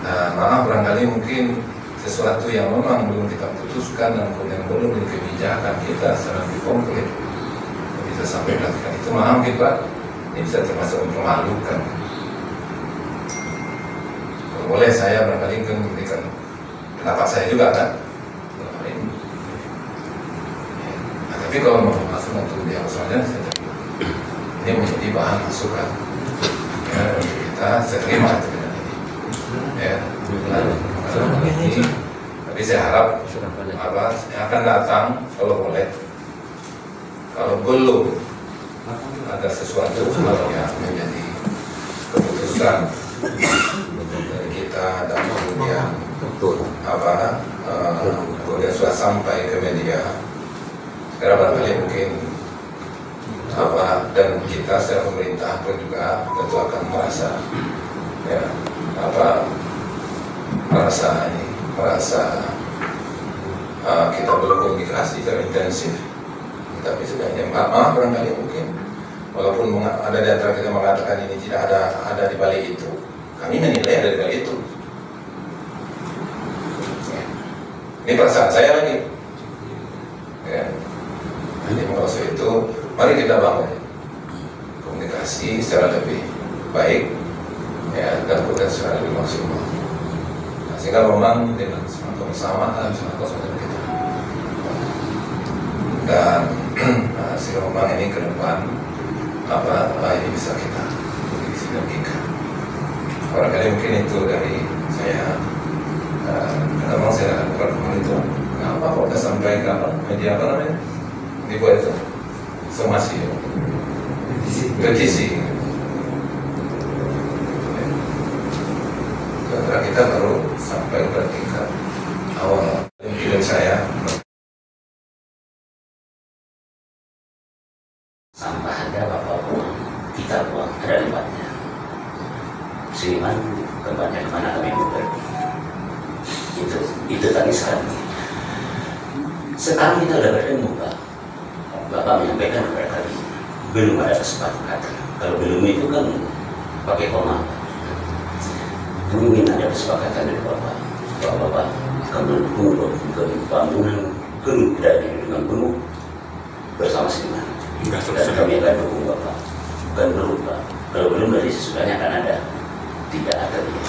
Nah, maaf barangkali mungkin sesuatu yang memang belum kita putuskan dan kemudian belum di kebijakan kita secara lebih konkret bisa sampai melakukan itu, maaf Pak, ini bisa termasuk memalukan. Kalau boleh saya barangkali memberikan pendapat saya juga kan. Nah, tapi kalau mau masuk untuk dia soalnya ini menjadi bahan masukan ya, kita terima itu ya. Tapi saya harap yang akan datang kalau boleh, kalau belum ada sesuatu yang menjadi keputusan dari kita dan kemudian kemudian sudah sampai ke media, sekarang barangkali mungkin dan kita secara pemerintah pun juga tentu akan merasa ya merasa kita belum komunikasi secara intensif. Tapi sebenarnya maaf barangkali mungkin walaupun ada di antara kita mengatakan ini tidak ada di balik itu, kami menilai ada di balik itu. Ini perasaan saya lagi. Ya. Jadi maksud itu mari kita bangun komunikasi secara lebih baik ya, dan kemudian secara lebih maksimal. Sehingga memang dengan semangat kebersamaan, semangat kebersamaan kita. Dan sehingga memang ini ke depan ini bisa kita sinergikan. Barangkali mungkin itu dari saya. Memang saya lakukan itu. Kenapa kok udah sampai ke media apa namanya? Dibuat itu somasi, petisi. Karena kita baru sampai ke tingkat awal. Mungkin saya sampah ada bapak buang, kita buang, ada tempatnya. Seniman tempatnya kemana kami mengerti. Itu tadi sekarang. Sekarang kita udah bertemu Pak. Bapak menyampaikan kepada kami belum ada kesepakatan. Kalau belum itu kan pakai koma. Kami ingin ada kesepakatan dari Bapak, bahwa Bapak akan mendukung pembangunan gedung dari dengan penuh bersama Seniman. Dan kami akan dukung Bapak, bukan belum Pak. Kalau belum dari sesudahnya akan ada, tidak ada dia.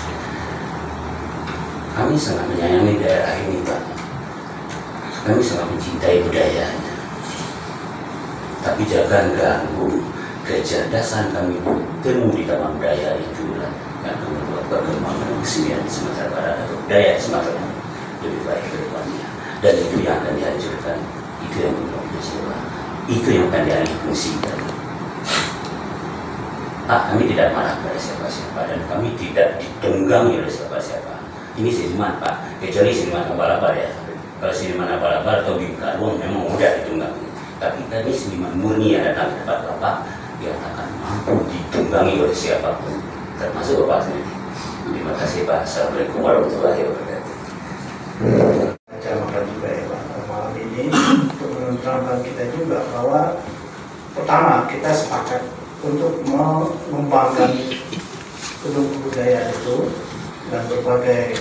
Kami sangat menyayangi daerah ini Pak. Kami sangat mencintai budayanya. Tapi jangan ganggu kecerdasan kami bertemu di taman budaya itulah yang akan membuat perkembangan kesenian di Sumatera Barat atau budaya Sumatera lebih baik ke depannya. Dan itu yang akan dihancurkan, itu yang belum kecewa, itu yang akan dialih fungsikan. Kami tidak marah pada siapa-siapa dan kami tidak ditunggangi oleh siapa-siapa. Ini seniman Pak, kecuali seniman abal-abal ya. Kalau seniman abal-abal atau Bingka Ruang memang mudah ditunggangi. Tapi tadi seniman murni yang datang ke tempat Bapak, dia akan mampu ditunggangi oleh siapapun, termasuk Bapak sendiri. Terima kasih Pak. Assalamualaikum warahmatullahi wabarakatuh. Makan juga ya Pak, malam ini untuk menerangkan kita juga bahwa pertama kita sepakat untuk mengembangkan gedung budaya itu dan berbagai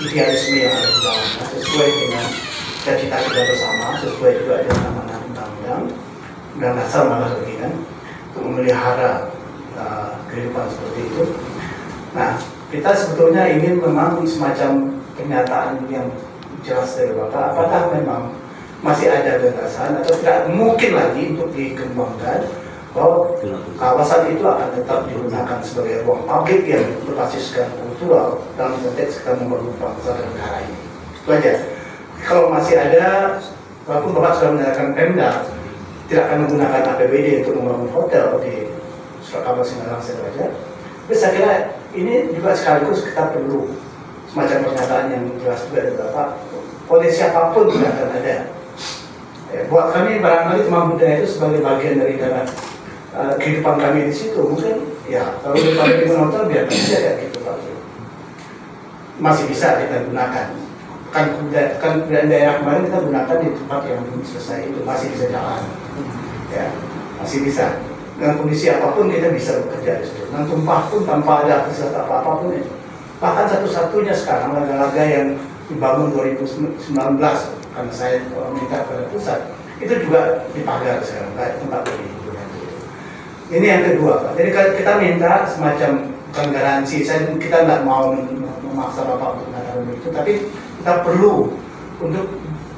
idealisme yang ada di dalamnya sesuai dengan cita-cita kita bersama, sesuai juga dengan amanah undang-undang dan dasar malah lagi kan, untuk memelihara kehidupan seperti itu. Nah, kita sebetulnya ingin memang semacam pernyataan yang jelas dari Bapak, apakah memang masih ada gagasan atau tidak mungkin lagi untuk dikembangkan bahwa kawasan itu akan tetap digunakan sebagai ruang publik yang berbasiskan kultural dalam konteks kita membangun bangsa dan negara ini. Itu aja. Kalau masih ada, walaupun Bapak sudah menyatakan Pemda tidak akan menggunakan APBD untuk membangun hotel di Surakarta Singgalang saja, tapi saya kira ini juga sekaligus kita perlu semacam pernyataan yang jelas juga dari Bapak. Oleh siapapun tidak akan ada. Buat kami barangkali Taman Budaya itu sebagai bagian dari kehidupan kami di situ. Mungkin ya kalau kami menonton biar bisa kayak gitu Pak. Masih bisa kita gunakan. Kan kebudayaan daerah kemarin kita gunakan di tempat yang belum selesai itu masih bisa jalan. Ya, masih bisa. Dengan kondisi apapun kita bisa bekerja di situ. Dan tumpah pun tanpa ada akses apapun itu. Bahkan satu-satunya sekarang laga-laga yang dibangun 2019 karena saya minta pada pusat itu juga dipagar sekarang kayak tempat ini. Ini yang kedua Pak. Jadi kita minta semacam bukan garansi, kita nggak mau memaksa Bapak untuk mengatakan itu, tapi kita perlu untuk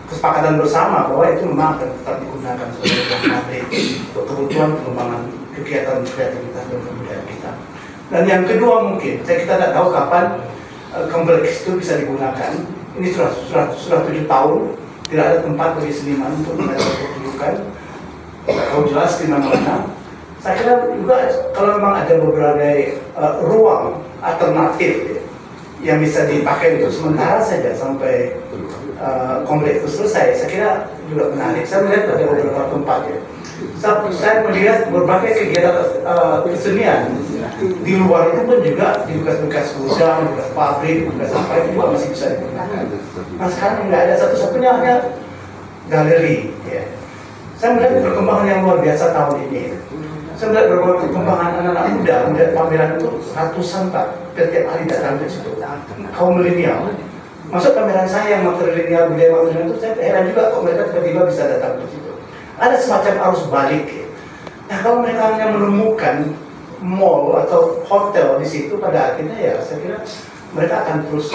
kesepakatan bersama bahwa itu memang akan tetap digunakan sebagai ruang publik untuk kebutuhan pengembangan kegiatan kreativitas dan kebudayaan kita. Dan yang kedua mungkin, kita tidak tahu kapan kompleks itu bisa digunakan. Ini sudah 7 tahun tidak ada tempat bagi seniman untuk melakukan pertunjukan. Tidak tahu jelas di mana-mana. Saya kira juga kalau memang ada beberapa ruang alternatif yang bisa dipakai untuk sementara saja sampai kompleks itu selesai, saya kira juga menarik. Saya melihat ada beberapa tempat ya. Saya melihat berbagai kegiatan kesenian di luar itu pun juga di bekas-bekas gudang, bekas pabrik, bekas apa itu juga masih bisa digunakan. Nah sekarang nggak ada, satu-satunya hanya galeri. Ya. Saya melihat perkembangan yang luar biasa tahun ini. Saya melihat beberapa perkembangan anak-anak muda, melihat pameran itu ratusan Pak, setiap hari datang ke situ. Kaum milenial. Masuk pameran saya yang matrilineal, budaya matrilineal itu saya heran juga kok mereka tiba-tiba bisa datang ke situ. Ada semacam arus balik. Ya. Nah kalau mereka hanya menemukan mall atau hotel di situ, pada akhirnya ya saya kira mereka akan terus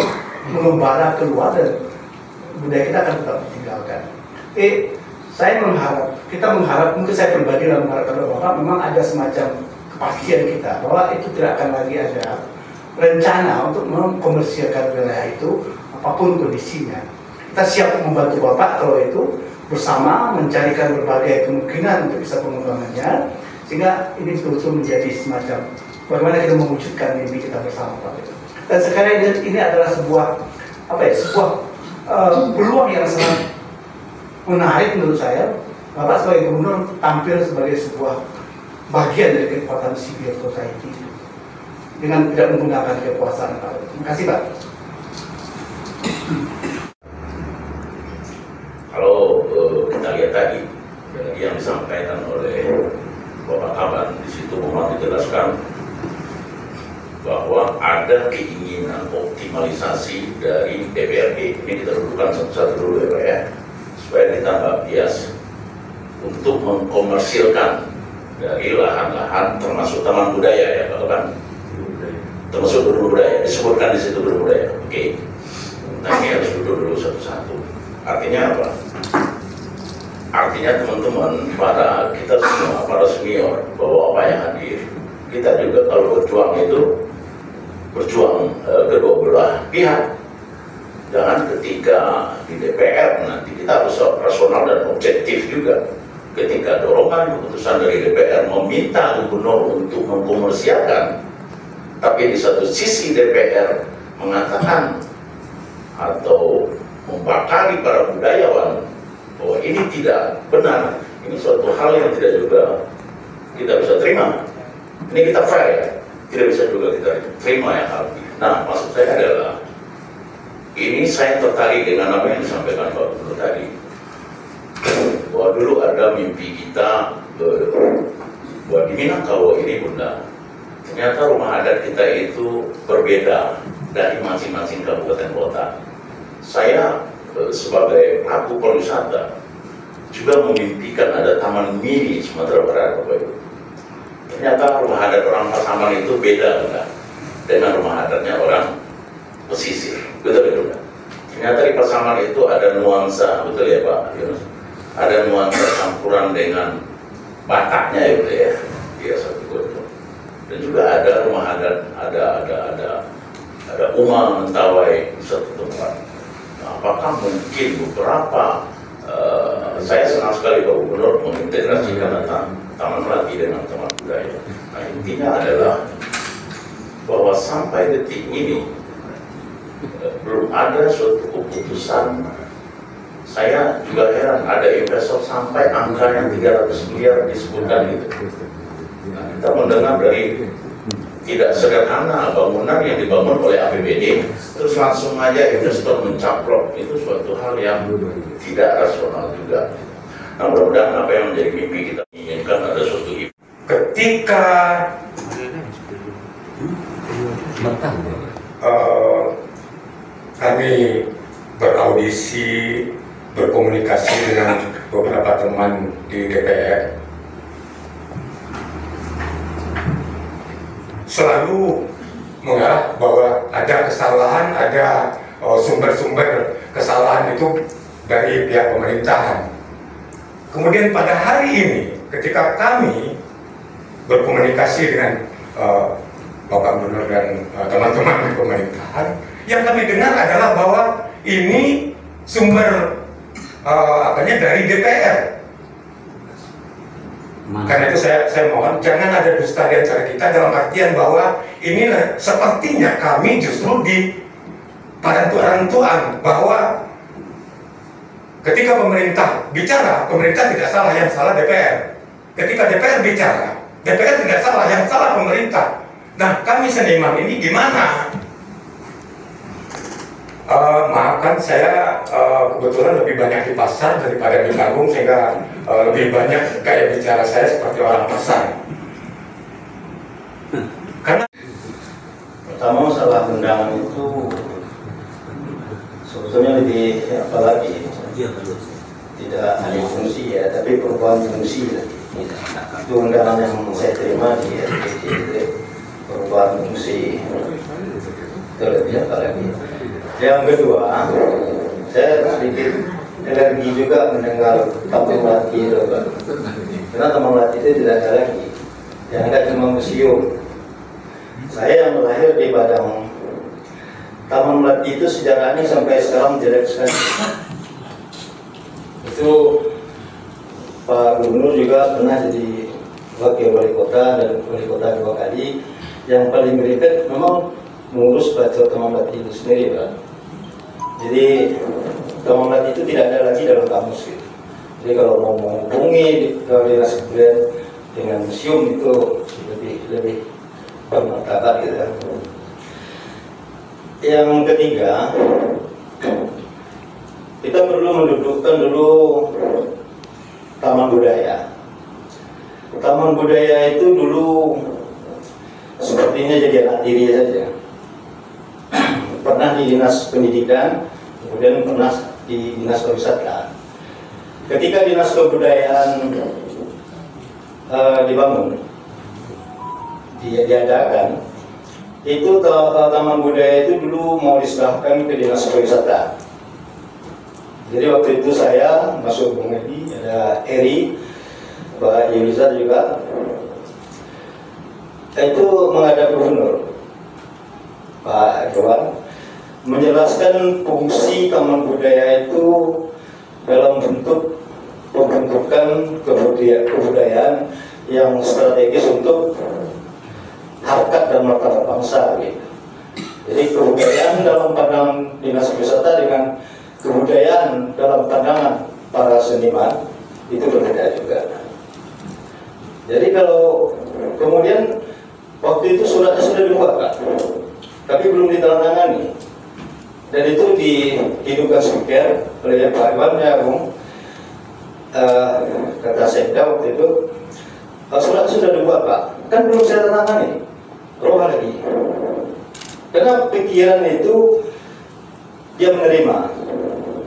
mengembara keluar dan budaya kita akan tetap ditinggalkan. Kita mengharap, mungkin saya pribadi dalam mengharapkan Bapak memang ada semacam kepastian kita bahwa itu tidak akan lagi ada rencana untuk mengkomersialkan wilayah itu apapun kondisinya. Kita siap membantu Bapak kalau itu bersama mencarikan berbagai kemungkinan untuk bisa pengembangannya sehingga ini betul-betul menjadi semacam bagaimana kita mewujudkan mimpi kita bersama Pak. Dan sekarang ini adalah sebuah peluang yang sangat menarik menurut saya. Bapak sebagai gubernur tampil sebagai sebuah bagian dari kekuatan civil society dengan tidak menggunakan kekuasaan Pak. Terima kasih Pak. Kalau kita lihat tadi yang disampaikan oleh Bapak Kaban di situ memang dijelaskan bahwa ada keinginan optimalisasi dari DPRD. Ini kita dudukkan satu-satu dulu ya Pak ya, supaya kita nggak bias untuk mengkomersilkan dari lahan-lahan termasuk taman budaya ya Pak kan, termasuk berbudaya, disebutkan di situ berbudaya. Oke, nah ini harus duduk dulu satu-satu. Artinya apa? Artinya teman-teman, para kita semua, para senior, bahwa apa yang hadir, kita juga kalau berjuang itu berjuang kedua belah pihak. Jangan ketika di DPR nanti kita harus rasional dan objektif juga. Ketika dorongan keputusan dari DPR meminta gubernur untuk mengkomersialkan, tapi di satu sisi DPR mengatakan atau membakari para budayawan bahwa ini tidak benar, ini suatu hal yang tidak juga kita bisa terima. Ini kita fair ya, tidak bisa juga kita terima ya hal ini. Nah, maksud saya adalah ini saya tertarik dengan apa yang disampaikan Pak Gubernur tadi, bahwa dulu ada mimpi kita bahwa di Minangkabau ini Bunda, ternyata rumah adat kita itu berbeda dari masing-masing kabupaten kota. Saya sebagai pelaku pariwisata juga memimpikan ada taman mini Sumatera Barat Bapak Ibu. Ternyata rumah adat orang Pasaman itu beda enggak dengan rumah adatnya orang pesisir, betul enggak? Ternyata di Pasaman itu ada nuansa, betul ya Pak Yunus? Ada nuansa campuran dengan Bataknya ya betul ya, iya satu betul. Dan juga ada rumah adat, ada Uma Mentawai di satu tempat. Apakah mungkin beberapa saya senang sekali Pak Gubernur mengintegrasikan taman melati dengan taman budaya. Nah, intinya adalah bahwa sampai detik ini belum ada suatu keputusan. Saya juga heran ada investor sampai angka yang 300 miliar disebutkan itu. Nah, kita mendengar dari tidak sederhana bangunan yang dibangun oleh APBD, terus langsung aja investor mencaplok, itu suatu hal yang tidak rasional juga. Nah, mudah-mudahan apa yang menjadi mimpi kita inginkan ada suatu ketika kami beraudisi, berkomunikasi dengan beberapa teman di DPR, selalu mengarah bahwa ada kesalahan, ada sumber-sumber kesalahan itu dari pihak pemerintahan. Kemudian pada hari ini, ketika kami berkomunikasi dengan Bapak Gubernur dan teman-teman di pemerintahan, yang kami dengar adalah bahwa ini sumber dari DPR. Karena itu saya mohon jangan ada dusta di antara kita, dalam artian bahwa ini sepertinya kami justru di parantuan bahwa ketika pemerintah bicara, pemerintah tidak salah, yang salah DPR. Ketika DPR bicara, DPR tidak salah, yang salah pemerintah. Nah, kami seniman ini gimana? Maafkan saya kebetulan lebih banyak di pasar daripada di panggung, sehingga lebih banyak gaya bicara saya seperti orang pasar. Karena pertama masalah undangan itu sebetulnya lebih apa lagi, tidak hanya fungsi ya, tapi perubahan fungsi lagi. Itu undangan yang saya terima di RPJMD, perubahan fungsi itu lebih apa lagi. Yang kedua, saya sedikit alergi juga mendengar Taman Melati itu, karena Taman Melati itu tidak ada lagi, yang ada cuma museum. Saya yang lahir di Padang, Taman Melati itu sejarahnya sampai sekarang jelek sekali. Itu Pak Gubernur juga pernah jadi wakil wali kota dan wali kota 2 kali. Yang paling ribet memang mengurus bacot Taman Melati itu sendiri, Pak. Jadi Taman Melati itu tidak ada lagi dalam kamus gitu. Jadi kalau mau menghubungi dinas kebudayaan dengan museum itu lebih bermartabat gitu. Yang ketiga, kita perlu mendudukkan dulu Taman Budaya. Taman Budaya itu dulu sepertinya jadi anak tiri saja. Pernah di dinas pendidikan, kemudian pernah di dinas pariwisata. Ketika dinas kebudayaan dibangun, diadakan, itu taman budaya itu dulu mau diserahkan ke dinas pariwisata. Jadi waktu itu saya masuk Bung Edi, ada Eri, Pak Yulizar juga, itu menghadap gubernur Pak Dewan, menjelaskan fungsi taman budaya itu dalam bentuk pembentukan kebudayaan yang strategis untuk harkat dan martabat bangsa. Gitu. Jadi kebudayaan dalam pandangan dinas wisata dengan kebudayaan dalam pandangan para seniman itu berbeda juga. Jadi kalau kemudian waktu itu suratnya sudah dibuatkan, tapi belum ditandatangani, dan itu dihidupkan speaker oleh Pak Iwan ya Bung, kata Sekda waktu itu, suratnya sudah dibuat Pak, kan belum saya tandatangani, roh lagi. Karena pikiran itu dia menerima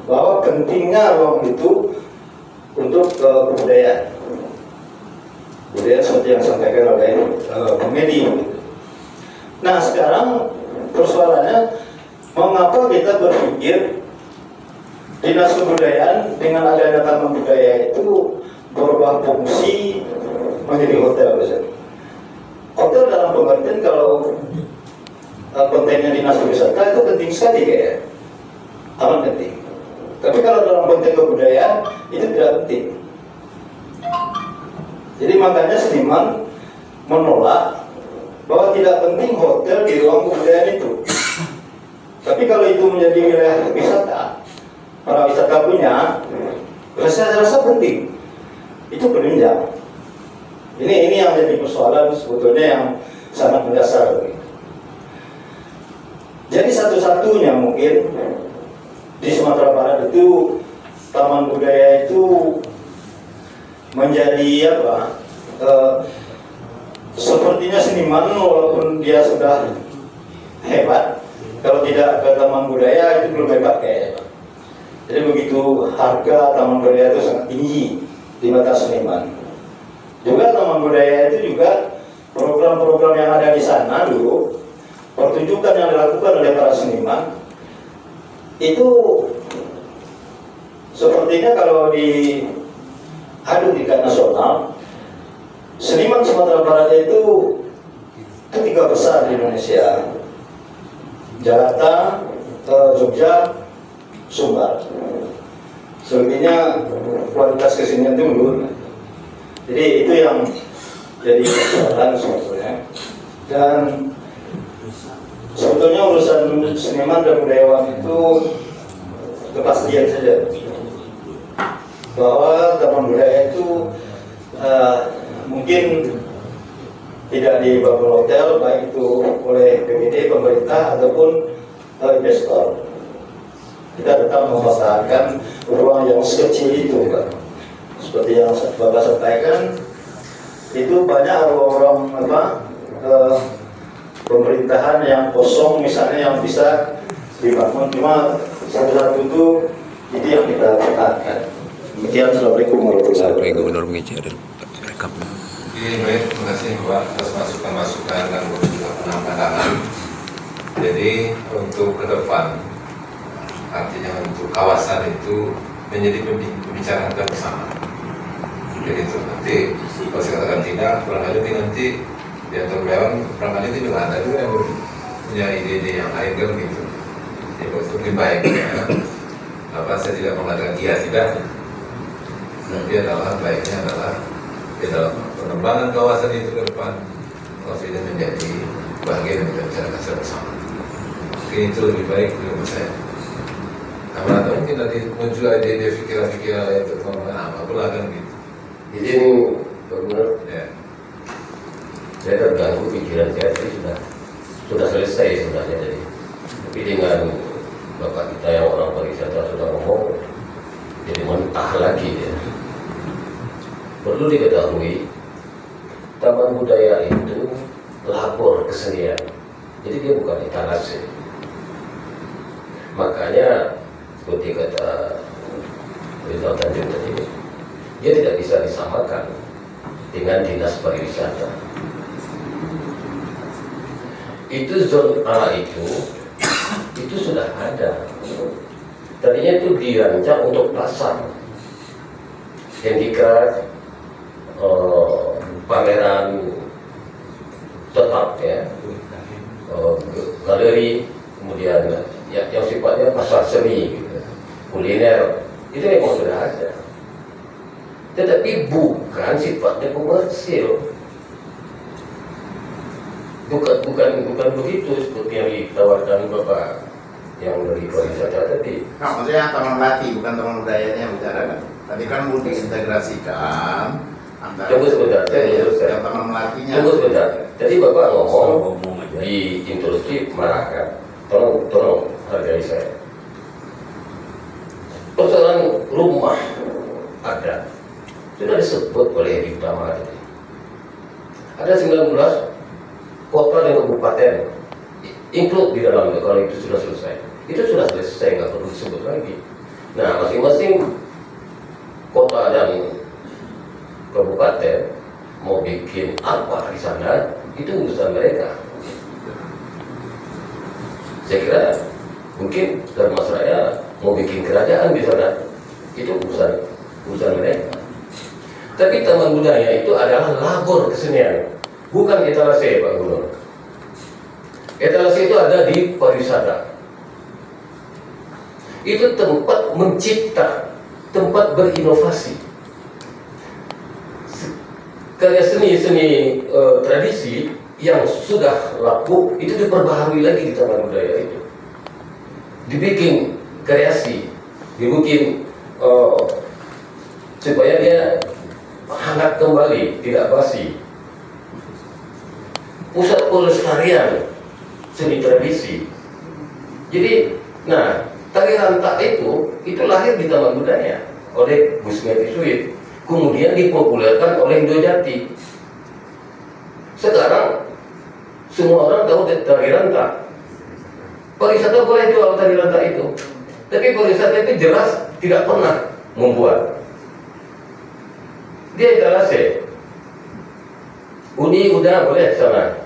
bahwa pentingnya ruang itu untuk kebudayaan. Budaya seperti yang disampaikan oleh Bung Edi. Nah sekarang persoalannya, mengapa kita berpikir dinas kebudayaan dengan adanya taman budaya itu berubah fungsi menjadi hotel misalnya. Hotel dalam pengertian kalau kontennya dinas wisata itu penting sekali kayak, amat penting. Tapi kalau dalam konteks kebudayaan itu tidak penting. Jadi makanya seniman menolak bahwa tidak penting hotel di ruang kebudayaan itu. Tapi kalau itu menjadi wilayah wisata, para wisata punya, saya rasa penting. Itu penunjang. Ini yang jadi persoalan sebetulnya yang sangat mendasar. Jadi satu-satunya mungkin di Sumatera Barat itu taman budaya itu menjadi apa? Sepertinya seniman walaupun dia sudah hebat, kalau tidak ke taman budaya itu belum hebat kayaknya. Jadi begitu harga taman budaya itu sangat tinggi di mata seniman. Juga taman budaya itu juga program-program yang ada di sana dulu, pertunjukan yang dilakukan oleh para seniman itu sepertinya kalau diadu tingkat nasional, seniman Sumatera Barat itu ketiga besar di Indonesia: Jakarta, Jogja, Sumbar. Selebihnya kualitas kesenian itu menurun. Jadi itu yang jadi persoalan sebetulnya. Dan sebetulnya urusan seniman dan budayawan itu kepastian saja bahwa taman budaya itu mungkin tidak dibangun hotel, baik itu oleh PBD, pemerintah ataupun investor. Kita tetap mempertahankan ruang yang sekecil itu, Pak. Seperti yang Bapak sampaikan, itu banyak ruang-ruang pemerintahan yang kosong misalnya yang bisa dibangun, cuma satu-satu itu yang kita pertahankan. Demikian, Assalamualaikum warahmatullahi wabarakatuh. Baik, terima kasih Pak atas masukan-masukan dan penambahan. Jadi untuk ke depan, artinya untuk kawasan itu menjadi pembicaraan kita bersama. Jadi itu nanti kalau saya katakan tidak, barangkali nanti di antara beliau barangkali juga ada juga yang punya ide-ide yang lain kan gitu. Jadi itu lebih baik ya. Apa saya tidak mengatakan iya tidak, tapi adalah baiknya adalah di dalam pengembangan kawasan itu ke depan, kalau tidak menjadi bagian yang kita bicarakan secara bersama. Mungkin itu lebih baik menurut saya. Karena mungkin nanti muncul ide-ide pikiran-pikiran lain untuk mengembangkan apalah kan gitu. Jadi ini benar. Ya. Saya terganggu pikiran saya sih sudah selesai sebenarnya tadi. Tapi dengan bapak kita yang orang pariwisata sudah ngomong, jadi mentah lagi ya. Perlu diketahui, taman budaya itu lapor ke kesenian. Jadi dia bukan etalase. Makanya seperti kata Rizal Tanjung tadi, dia tidak bisa disamakan dengan dinas pariwisata. Itu zona A itu sudah ada. Tadinya itu dirancang untuk pasar, handicraft, pameran tetap ya, galeri, kemudian yang sifatnya pasar seni, gitu, kuliner, itu memang sudah ada. Tetapi bukan sifatnya komersil. Bukan begitu seperti yang ditawarkan Bapak yang dari pariwisata tadi. Nah, maksudnya taman melati bukan taman budayanya bicara kan? Tadi kan mau diintegrasikan antara Tunggu sebentar, yang taman melatinya. Tunggu sebentar. Tadi Bapak ngomong di introduksi marah kan? Tolong hargai saya. Persoalan rumah ada, sudah disebut oleh Edi Utama tadi. Ada 19 kota dan kabupaten include di dalamnya. Kalau itu sudah selesai, nggak perlu disebut lagi. Nah, masing-masing kota dan kabupaten mau bikin apa di sana itu urusan mereka. Saya kira mungkin Dharmasraya mau bikin kerajaan di sana, itu urusan mereka. Tapi taman budaya itu adalah labor kesenian, bukan etalase, Pak Gubernur. Etalase itu ada di pariwisata. Itu tempat mencipta, tempat berinovasi. Karya seni tradisi yang sudah laku itu diperbaharui lagi di taman budaya itu. Dibikin kreasi, dibikin supaya dia hangat kembali, tidak basi. Pusat pelestarian seni tradisi. Jadi, nah, tari rantak itu lahir di taman budaya oleh Gus Mevisuit, kemudian dipopulerkan oleh Indojati. Sekarang semua orang tahu tari rantak. Pariwisata boleh jual tari rantak itu, tapi pariwisata itu jelas tidak pernah membuat. Dia etalase. Uni udah boleh sana.